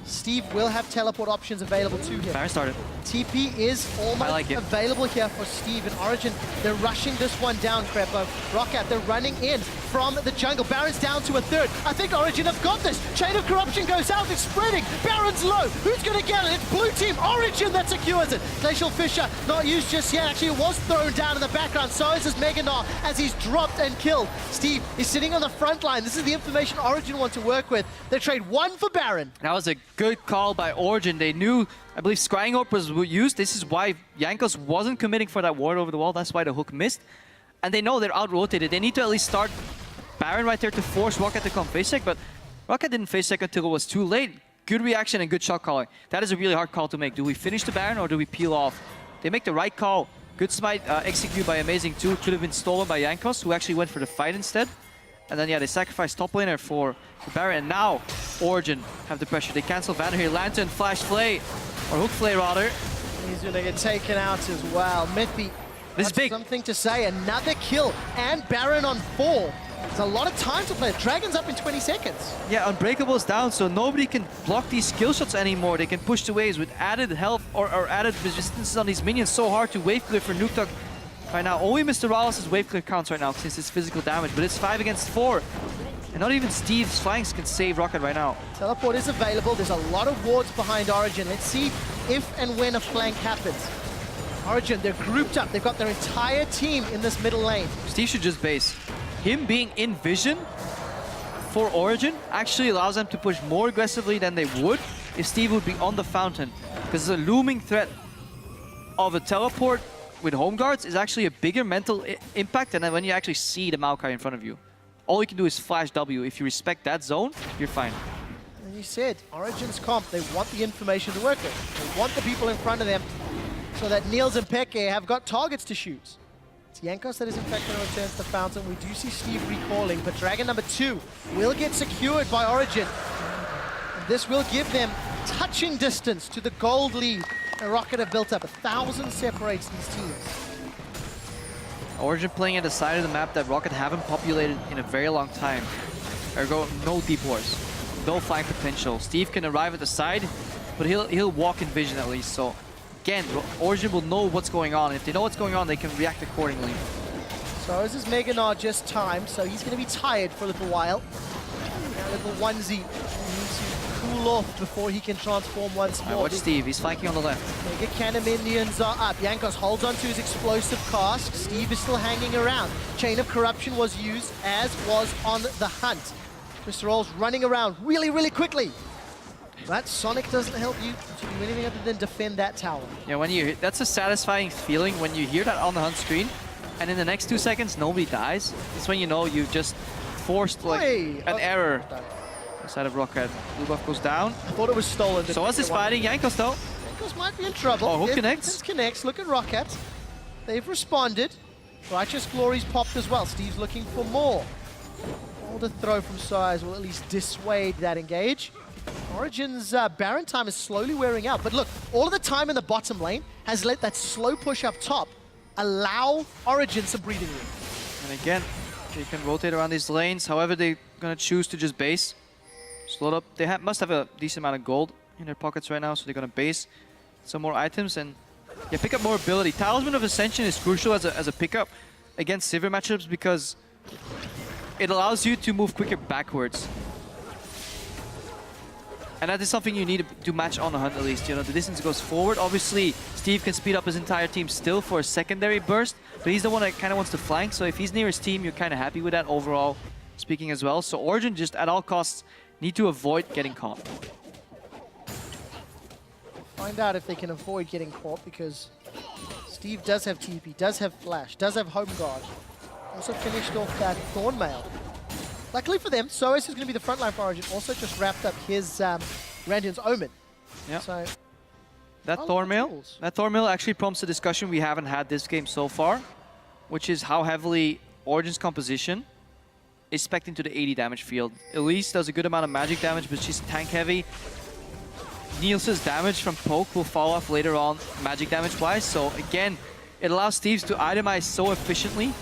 Steve will have teleport options available to him. Baron started. TP is almost available here for Steve and Origin. They're rushing this one down, Crepo. Rocket, they're running in from the jungle. Baron's down to a third. I think Origin have got this. Chain of Corruption goes out, it's spreading. Baron's low. Who's going to get it? It's blue team Origin that secures it. Glacial Fissure not used just yet. Actually, it was thrown down in the background. So is this Meganar as he's dropped and killed. Steve is sitting on the front line. This is the information Origin want to work with. They trade 1 for Baron. That was a good call by Origin. They knew, I believe, Scrying Orb was used. This is why Jankos wasn't committing for that ward over the wall. That's why the hook missed. And they know they're out-rotated. They need to at least start Baron right there to force Rocket to come face check, but Rocket didn't face check until it was too late. Good reaction and good shot calling. That is a really hard call to make. Do we finish the Baron or do we peel off? They make the right call. Good smite execute by Amazing too. Could have been stolen by Jankos, who actually went for the fight instead. And then, yeah, they sacrificed top laner for Baron. And now, Origin have the pressure. They cancel Vanner here. Lantern, Flash Flay, or Hook Flay rather. He's going to get taken out as well. Mithy, this is big. Something to say. Another kill and Baron on 4. There's a lot of time to play. Dragon's up in 20 seconds. Yeah, Unbreakable is down, so nobody can block these skill shots anymore. They can push the waves with added health or added resistances on these minions. So hard to wave clear for Nuktak right now. Only Mr. Wallace's wave clear counts right now since it's physical damage, but it's 5 against 4. And not even Steve's flanks can save Rocket right now. Teleport is available. There's a lot of wards behind Origin. Let's see if and when a flank happens. Origin, they're grouped up. They've got their entire team in this middle lane. Steve should just base. Him being in vision for Origin actually allows them to push more aggressively than they would if Steve would be on the fountain. Because the looming threat of a teleport with home guards is actually a bigger mental impact than when you actually see the Maokai in front of you. All you can do is flash W. If you respect that zone, you're fine. And you said, Origin's comp, they want the information to work with. They want the people in front of them so that Niels and Peke have got targets to shoot. It's Jankos that is in fact going to return to the fountain. We do see Steve recalling, but Dragon number 2 will get secured by Origin. And this will give them touching distance to the gold lead. And Rocket have built up. 1,000 separates these teams. Origin playing at the side of the map that Rocket haven't populated in a very long time. Ergo, no deep wars, no flank potential. Steve can arrive at the side, but he'll walk in vision at least. So again, Origin will know what's going on. If they know what's going on, they can react accordingly. So this is Meganar just timed, so he's going to be tired for a little while. A little onesie. He needs to cool off before he can transform once more. Watch Steve, he's flanking on the left. Mega Cannon minions are up. Jankos holds on to his explosive cask. Steve is still hanging around. Chain of Corruption was used, as was on the hunt. Mr. Roll's running around really, really quickly. That Sonic doesn't help you to do anything other than defend that tower. Yeah, when you that's a satisfying feeling when you hear that on the hunt screen, and in the next 2 seconds nobody dies. That's when you know you've just forced like an error. Side of Rocket. Blue buff goes down. I thought it was stolen. So what's this fighting? Jankos though. Jankos might be in trouble. Oh, who connects? Connects. Look at Rocket. They've responded. Righteous Glory's popped as well. Steve's looking for more. The throw from Size will at least dissuade that engage. Origin's Baron time is slowly wearing out, but look, all of the time in the bottom lane has let that slow push up top allow Origin some breathing room. And again, they can rotate around these lanes. However, they're gonna choose to just base. Slow up. They must have a decent amount of gold in their pockets right now, so they're gonna base some more items and yeah, pick up more ability. Talisman of Ascension is crucial as a pickup against Sivir matchups because it allows you to move quicker backwards. And that is something you need to match on the hunt at least. You know, the distance goes forward. Obviously, Steve can speed up his entire team still for a secondary burst, but he's the one that kind of wants to flank. So if he's near his team, you're kind of happy with that overall speaking as well. So Origin just at all costs need to avoid getting caught. Find out if they can avoid getting caught because Steve does have TP, does have Flash, does have Home Guard. Also finished off that Thornmail. Luckily for them, Soas is going to be the frontline for Origin. Also just wrapped up his Radiant's Omen. Yeah. So that Thornmail actually prompts a discussion we haven't had this game so far, which is how heavily Origin's composition is spec'd into the 80 damage field. Elise does a good amount of magic damage, but she's tank heavy. Niels' damage from poke will fall off later on magic damage wise. So again, it allows Steve's to itemize so efficiently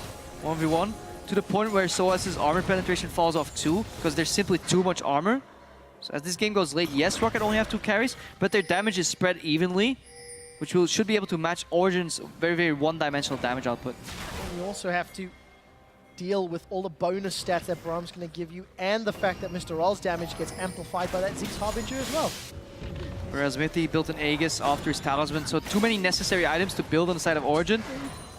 1v1 to the point where Soas' armor penetration falls off too, because there's simply too much armor. So as this game goes late, yes, Rocket only have 2 carries, but their damage is spread evenly, which should be able to match Origin's very, very one-dimensional damage output. And you also have to deal with all the bonus stats that Braum's going to give you, and the fact that Mr. Roll's damage gets amplified by that Zeke's Harbinger as well. Whereas Mithy built an Aegis after his Talisman, so too many necessary items to build on the side of Origin.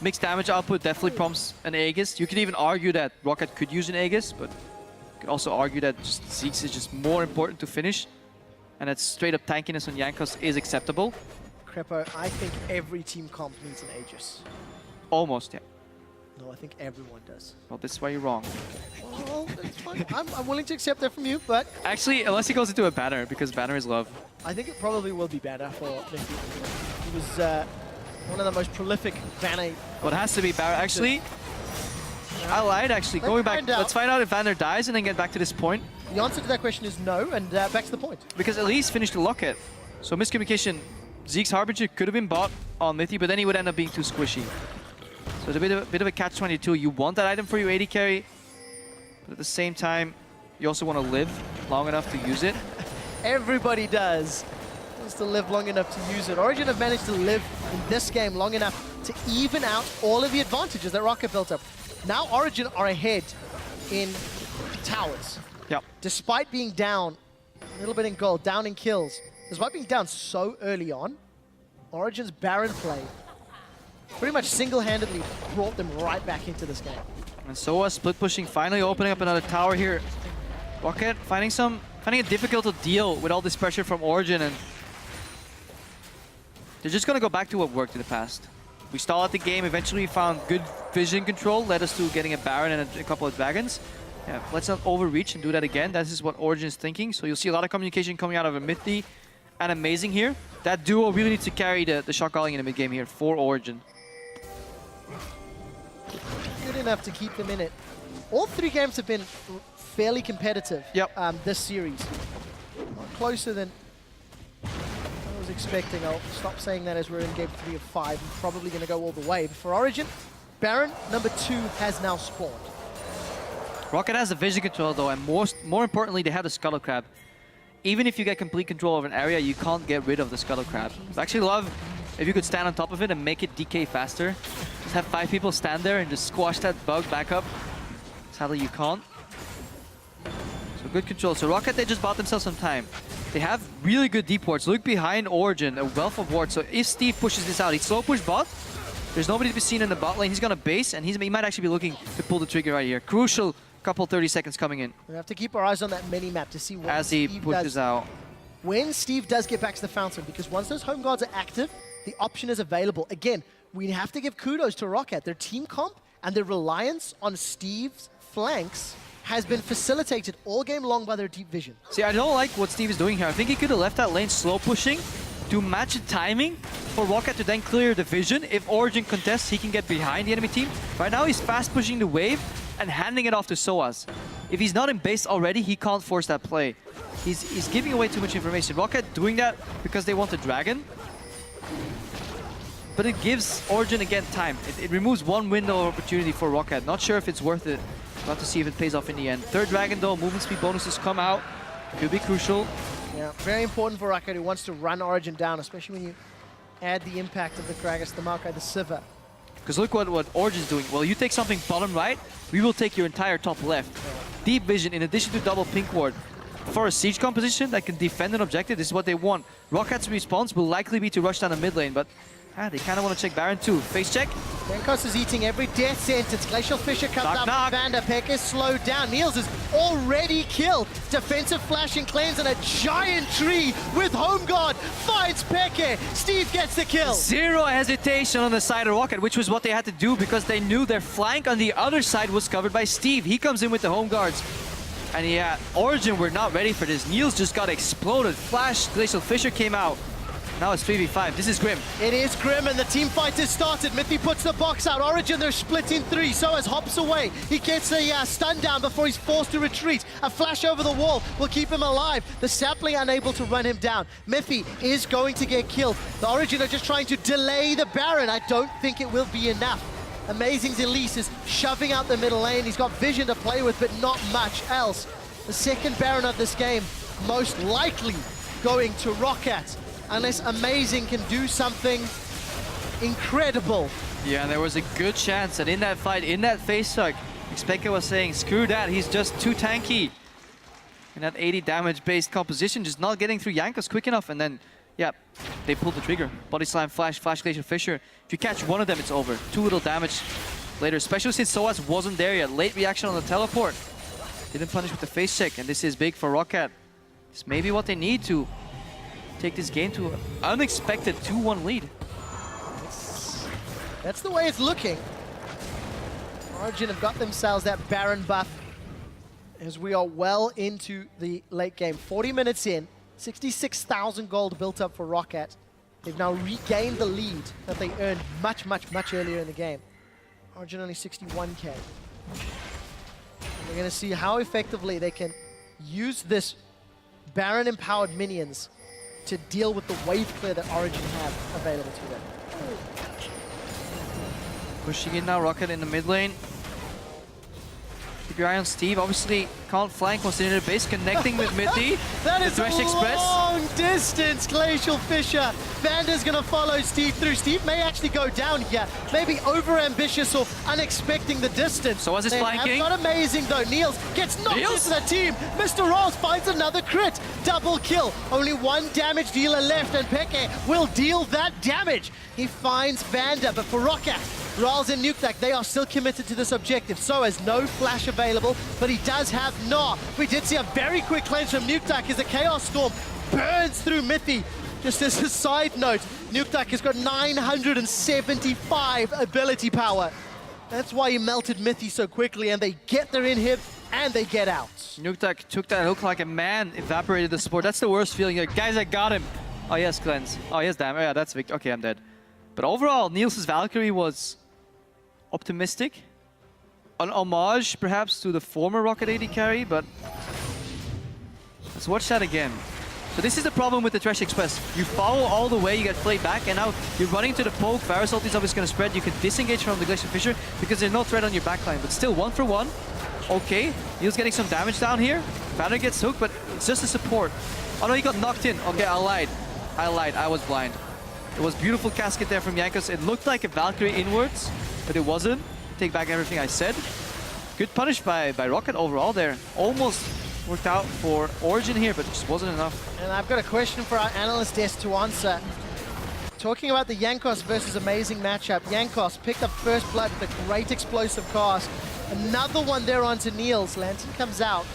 Mixed damage output definitely prompts an Aegis. You could even argue that Rocket could use an Aegis, but you could also argue that just Zeke's is just more important to finish, and that straight up tankiness on Jankos is acceptable. Crepo, I think every team comp needs an Aegis. Almost, yeah. No, I think everyone does. Well, this is why you're wrong. Well, that's fine. I'm willing to accept that from you, but Actually, unless he goes into a banner, because banner is love. I think it probably will be better for Mithy. He was one of the most prolific banner. Well, it has to be Barrett. Actually, I lied, actually. Going back, let's find out if Vander dies and then get back to this point. The answer to that question is no, and back to the point. Because Elise finished the locket. So miscommunication. Zeke's Harbinger could have been bought on Mithy, but then he would end up being too squishy. So it's a bit of a catch-22. You want that item for your AD carry, but at the same time, you also want to live long enough to use it. Everybody does. Wants to live long enough to use it. Origin have managed to live in this game long enough to even out all of the advantages that Rocket built up. Now Origin are ahead in towers. Yep. Despite being down a little bit in gold, down in kills, despite being down so early on, Origin's Baron play pretty much single-handedly brought them right back into this game. And so split pushing, finally opening up another tower here. Rocket finding it difficult to deal with all this pressure from Origin, and they're just gonna go back to what worked in the past. We stalled the game, eventually we found good vision control, led us to getting a Baron and a couple of Dragons. Yeah, let's not overreach and do that again. That is what Origin is thinking. So you'll see a lot of communication coming out of a Mithy and Amazing here. That duo really needs to carry the shot calling in the mid game here for Origin. Good enough to keep them in it. All 3 games have been fairly competitive. Yep. This series. Not closer than I was expecting. I'll stop saying that as we're in game 3 of 5. I'm probably going to go all the way. But for Origin, Baron number 2 has now spawned. Rocket has the vision control though, and more importantly, they have the Scuttle Crab. Even if you get complete control of an area, you can't get rid of the Scuttle Crab. I actually love if you could stand on top of it and make it decay faster. Just have 5 people stand there and just squash that bug back up. Sadly, you can't. So good control. So Rocket, they just bought themselves some time. They have really good deep wards. Look behind Origin, a wealth of wards. So if Steve pushes this out, he's slow push bot. There's nobody to be seen in the bot lane. He's gonna base, and he might actually be looking to pull the trigger right here. Crucial couple 30 seconds coming in. We have to keep our eyes on that mini-map to see what as he Steve pushes out. When Steve does get back to the fountain, because once those home guards are active, the option is available. Again, we have to give kudos to Rocket. Their team comp and their reliance on Steve's flanks has been facilitated all game long by their deep vision. See, I don't like what Steve is doing here. I think he could have left that lane slow pushing, to match the timing for Rocket to then clear the vision. If Origin contests, he can get behind the enemy team. Right now, he's fast pushing the wave and handing it off to Soaz. If he's not in base already, he can't force that play. He's giving away too much information. Rocket doing that because they want the dragon. But it gives Origin again time. It removes one window of opportunity for Rocket. Not sure if it's worth it. We'll have to see if it pays off in the end. Third dragon though, movement speed bonuses come out. Could be crucial. Yeah, very important for Rocket, who wants to run Origin down, especially when you add the impact of the Kragus, the Maokai, the Sivir. Because look what Origin's doing. Well, you take something bottom right, we will take your entire top left. Deep vision in addition to double pink ward. For a siege composition that can defend an objective, this is what they want. Rocket's response will likely be to rush down the mid lane, but they kind of want to check Baron too. Face check. Jankos is eating every death sentence. Glacial Fissure comes Knock, up knock. with Vander. Peck is slowed down. Niels is already killed. Defensive flash and claims and a giant tree with Home Guard finds Peke. Steve gets the kill. Zero hesitation on the side of Rocket, which was what they had to do because they knew their flank on the other side was covered by Steve. He comes in with the home guards. And yeah, Origin were not ready for this. Niels just got exploded. Flash, Glacial Fissure came out. Now it's 3v5. This is grim. It is grim, and the team fight has started. Mithy puts the box out. Origin, they're split in three. Soaz hops away. He gets a stun down before he's forced to retreat. A flash over the wall will keep him alive. The sapling unable to run him down. Mithy is going to get killed. The Origin are just trying to delay the Baron. I don't think it will be enough. Amazing's Elise is shoving out the middle lane. He's got vision to play with, but not much else. The second Baron of this game, most likely going to Rocket. Unless Amazing can do something incredible. Yeah, there was a good chance that in that fight, in that face hug, Xpeke was saying, screw that, he's just too tanky. In that 80 damage based composition, just not getting through Jankos quick enough, and then, yeah, they pulled the trigger. Body slam, flash Glacial Fissure. If you catch one of them, it's over. Too little damage later, especially since Soaz wasn't there yet. Late reaction on the teleport. Didn't punish with the face check, and this is big for Rocket. It's maybe what they need to take this game to an unexpected 2-1 lead. That's the way it's looking. Origin have got themselves that Baron buff as we are well into the late game. 40 minutes in, 66,000 gold built up for Rocket. They've now regained the lead that they earned much earlier in the game. Origin only 61k. And we're going to see how effectively they can use this Baron-empowered minions to deal with the wave clear that Origin have available to them. Pushing in now, Rocket in the mid lane. Keep your eye on Steve. Obviously, can't flank once they're in the base. Connecting with Mithy. That is Thresh a Express. long distance, Glacial Fissure. Vander's going to follow Steve through. Steve may actually go down here. Maybe over-ambitious or unexpecting the distance. So as it's flanking. Not Amazing though. Niels gets knocked into the team. Mr. Rolls finds another crit. Double kill. Only one damage dealer left, and Peke will deal that damage. He finds Vander, but for Rocket, Rolls and Nukeduck, they are still committed to this objective. So has no flash available, but he does have Gnaw. We did see a very quick cleanse from Nukeduck as the Chaos Storm burns through Mithy. Just as a side note, Nukeduck has got 975 ability power. That's why he melted Mithy so quickly, and they get their inhib and they get out. Nukeduck took that hook like a man, evaporated the support. That's the worst feeling. Like, guys, I got him. Oh, yes, cleanse. Oh, yes, damn. Oh, yeah, that's Vic. Okay, I'm dead. But overall, Niels' Valkyrie was optimistic. An homage, perhaps, to the former Rocket AD carry, but let's watch that again. So this is the problem with the Thresh Express. You follow all the way, you get played back, and now you're running to the poke. Varus ult is obviously going to spread. You can disengage from the Glacial Fissure because there's no threat on your backline, but still 1 for 1. Okay, Niels getting some damage down here. Banner gets hooked, but it's just a support. Oh no, he got knocked in. Okay, I lied. I was blind. It was beautiful casket there from Jankos. It looked like a Valkyrie inwards, but it wasn't. Take back everything I said. Good punish by Rocket overall there. Almost worked out for Origin here, but just wasn't enough. And I've got a question for our analyst desk to answer. Talking about the Jankos versus Amazing matchup. Jankos picked up first blood with a great explosive cast. Another one there onto Niels. Lantern comes out.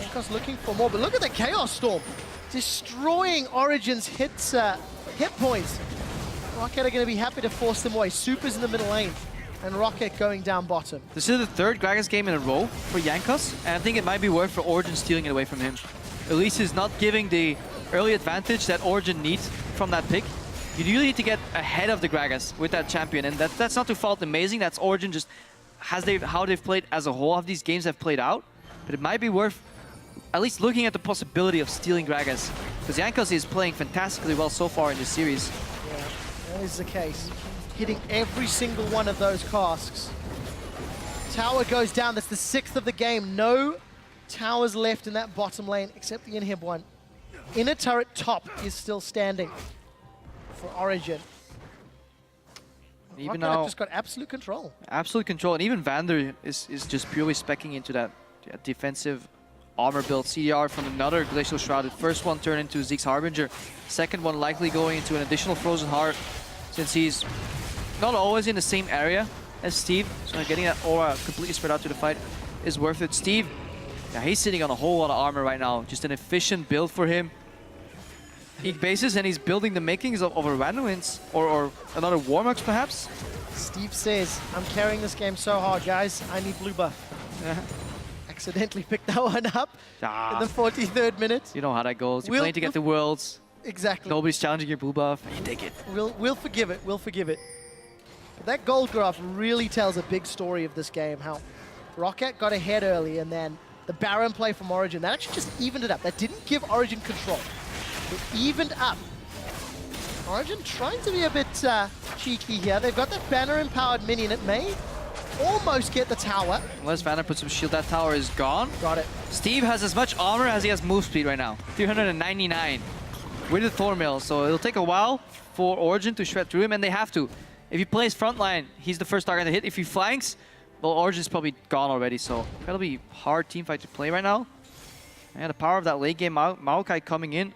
Jankos looking for more, but look at the Chaos Storm. Destroying Origin's hit points. Rocket are going to be happy to force them away. Super's in the middle lane, and Rocket going down bottom. This is the third Gragas game in a row for Jankos, and I think it might be worth for Origin stealing it away from him. Elise is not giving the early advantage that Origin needs from that pick. You really need to get ahead of the Gragas with that champion, and that's not to fault Amazing. That's Origin just how they've played as a whole. How these games have played out, but it might be worth at least looking at the possibility of stealing Gragas, because Jankos is playing fantastically well so far in this series. Yeah, that is the case. Hitting every single one of those casks. Tower goes down. That's the 6th of the game. No towers left in that bottom lane except the inhib one. Inner turret top is still standing for Origin. Even Rocket now, just got absolute control. Absolute control, and even Vander is just purely speccing into that defensive armor build. CDR from another Glacial Shrouded. First one turned into Zeke's Harbinger. Second one likely going into an additional Frozen Heart, since he's not always in the same area as Steve. So getting that aura completely spread out to the fight is worth it. Steve, yeah, he's sitting on a whole lot of armor right now. Just an efficient build for him. Peak bases, and he's building the makings of a Randuin's or another Warmux perhaps. Steve says, I'm carrying this game so hard, guys. I need blue buff. Accidentally picked that one up in the 43rd minute. You know how that goes. You're playing to get the worlds. Exactly. Nobody's challenging your blue buff, and you take it. We'll forgive it. We'll forgive it. But that gold graph really tells a big story of this game. How Rocket got ahead early, and then the Baron play from Origin, that actually just evened it up. That didn't give Origin control. It evened up. Origin trying to be a bit cheeky here. They've got that banner-empowered minion. It may almost get the tower. Unless Vanna puts some shield, that tower is gone. Got it. Steve has as much armor as he has move speed right now. 399 with the Thornmill, so it'll take a while for Origin to shred through him, and they have to. If he plays frontline, he's the first target to hit. If he flanks, well, Origin's probably gone already, so that'll be hard team fight to play right now. And the power of that late game Maokai coming in.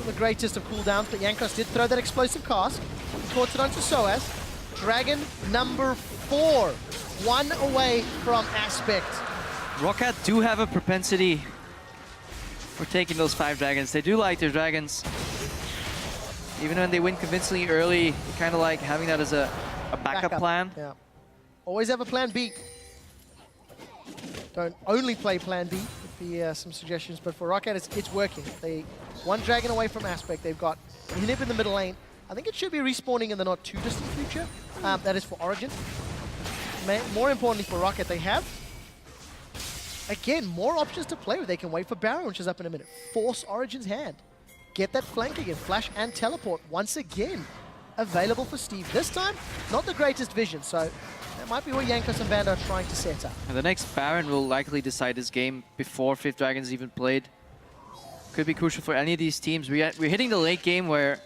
The greatest of cooldowns, but Jankos did throw that explosive cast. He caught it onto Soaz. Dragon number 4, 1 away from Aspect. Rocket do have a propensity for taking those 5 dragons. They do like their dragons. Even when they win convincingly early, they kind of like having that as a backup plan. Yeah. Always have a plan B. Don't only play plan B. Would be some suggestions, but for Rocket, it's working. They 1 dragon away from Aspect. They've got Inhib in the middle lane. I think it should be respawning in the not too distant future. That is for Origin. More importantly for Rocket, they have, again, more options to play with. They can wait for Baron, which is up in a minute. Force Origin's hand. Get that flank again. Flash and teleport once again available for Steve. This time, not the greatest vision, so that might be what Jankos and Vander are trying to set up. And the next Baron will likely decide this game before 5th Dragon's even played. Could be crucial for any of these teams. We're hitting the late game where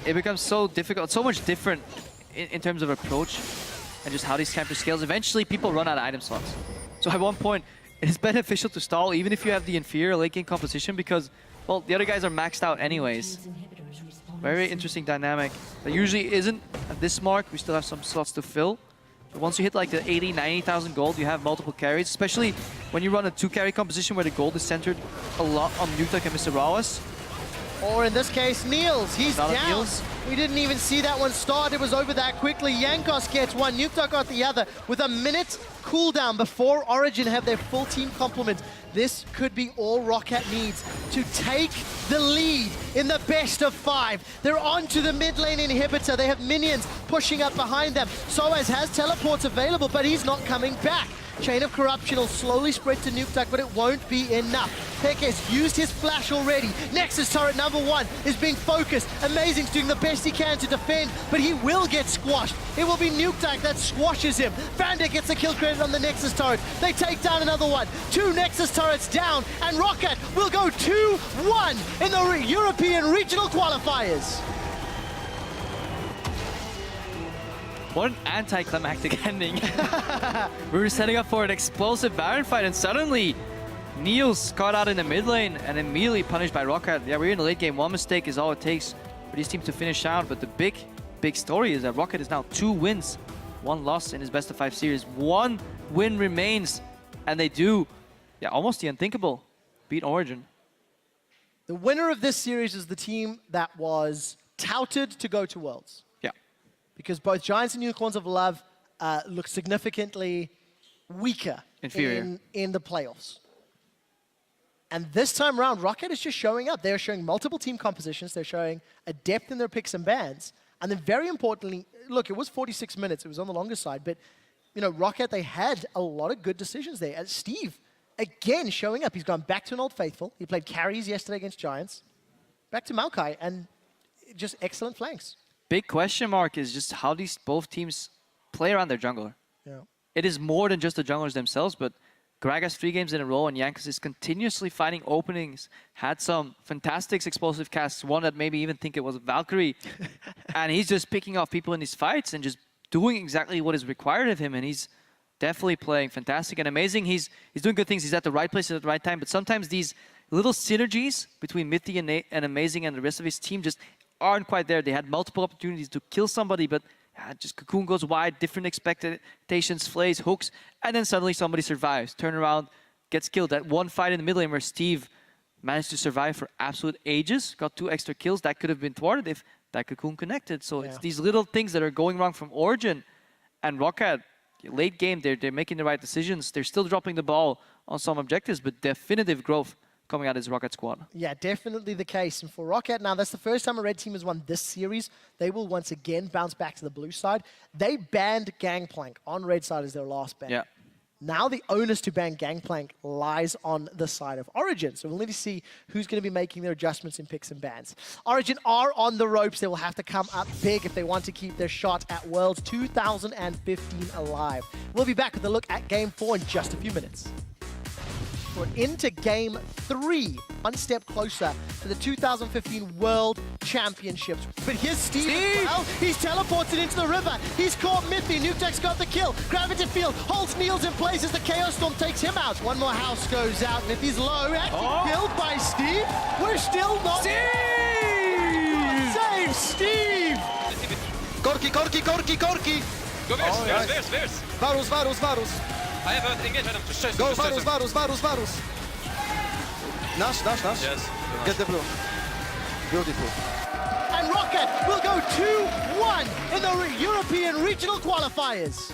it becomes so difficult, so much different in terms of approach and just how these camper scales. Eventually, people run out of item slots. So at one point, it's beneficial to stall even if you have the inferior late game composition because, well, the other guys are maxed out anyways. Very interesting dynamic. That usually isn't at this mark. We still have some slots to fill. But once you hit like the 80, 90,000 gold, you have multiple carries, especially when you run a 2-carry composition where the gold is centered a lot on Nutak and Mr. Rawas. Or in this case, Niels, he's down. Niels. We didn't even see that one start. It was over that quickly. Jankos gets one, Nutak got the other with a minute cooldown before Origin have their full team complement. This could be all Rocket needs to take the lead in the best of 5. They're on to the mid lane inhibitor. They have minions pushing up behind them. Soaz has teleports available, but he's not coming back. Chain of Corruption will slowly spread to Nukeduck, but it won't be enough. Peck has used his flash already. Nexus turret number 1 is being focused. Amazing's doing the best he can to defend, but he will get squashed. It will be Nukeduck that squashes him. Vander gets a kill credit on the Nexus turret. They take down another one. 2 Nexus turrets down, and Rocket will go 2-1 in the European Regional Qualifiers. What an anticlimactic ending. We were setting up for an explosive Baron fight, and suddenly Niels caught out in the mid lane and immediately punished by Rocket. Yeah, we're in the late game. One mistake is all it takes for these teams to finish out, but the big story is that Rocket is now 2 wins, 1 loss in his best of 5 series. 1 win remains, and they do, yeah, almost the unthinkable, beat Origin. The winner of this series is the team that was touted to go to Worlds. Because both Giants and Unicorns of Love look significantly weaker inferior in the playoffs. And this time around, Rocket is just showing up. They're showing multiple team compositions. They're showing a depth in their picks and bans. And then very importantly, look, it was 46 minutes. It was on the longer side. But, you know, Rocket, they had a lot of good decisions there. And Steve, again, showing up. He's gone back to an old faithful. He played carries yesterday against Giants. Back to Maokai. And just excellent flanks. Big question mark is just how these both teams play around their jungler. Yeah. It is more than just the junglers themselves, but Greg has 3 games in a row, and Yankees is continuously finding openings. Had some fantastic explosive casts, one that maybe even think it was a Valkyrie. And he's just picking off people in these fights and just doing exactly what is required of him. And he's definitely playing fantastic and amazing. He's doing good things. He's at the right place at the right time. But sometimes these little synergies between Mithy and Amazing and the rest of his team just aren't quite there. They had multiple opportunities to kill somebody, but just Cocoon goes wide, different expectations, flays, hooks, and then suddenly somebody survives. Turn around, gets killed. That one fight in the middle lane where Steve managed to survive for absolute ages, got 2 extra kills. That could have been thwarted if that Cocoon connected. So it's these little things that are going wrong from Origin. And Rocket, late game, they're making the right decisions. They're still dropping the ball on some objectives, but definitive growth coming out of this Rocket squad. Yeah, definitely the case. And for Rocket, now that's the first time a red team has won this series. They will once again bounce back to the blue side. They banned Gangplank on red side as their last ban. Yeah. Now the onus to ban Gangplank lies on the side of Origin. So we'll need to see who's going to be making their adjustments in picks and bans. Origin are on the ropes. They will have to come up big if they want to keep their shot at Worlds 2015 alive. We'll be back with a look at Game 4 in just a few minutes. We're into Game 3, one step closer to the 2015 World Championships. But here's Steve. Well, he's teleported into the river. He's caught Mithy. Nuketek's got the kill. Gravity Field holds Niels in place as the Chaos Storm takes him out. One more house goes out. Mithy's low. Actually killed by Steve. We're still not... Steve! Save Steve! Korki! Go Wers. Varus! I have an engagement. Go Varus! Nash. Yes. Get the blue. Beautiful. And Rocket will go 2-1 in the European Regional Qualifiers.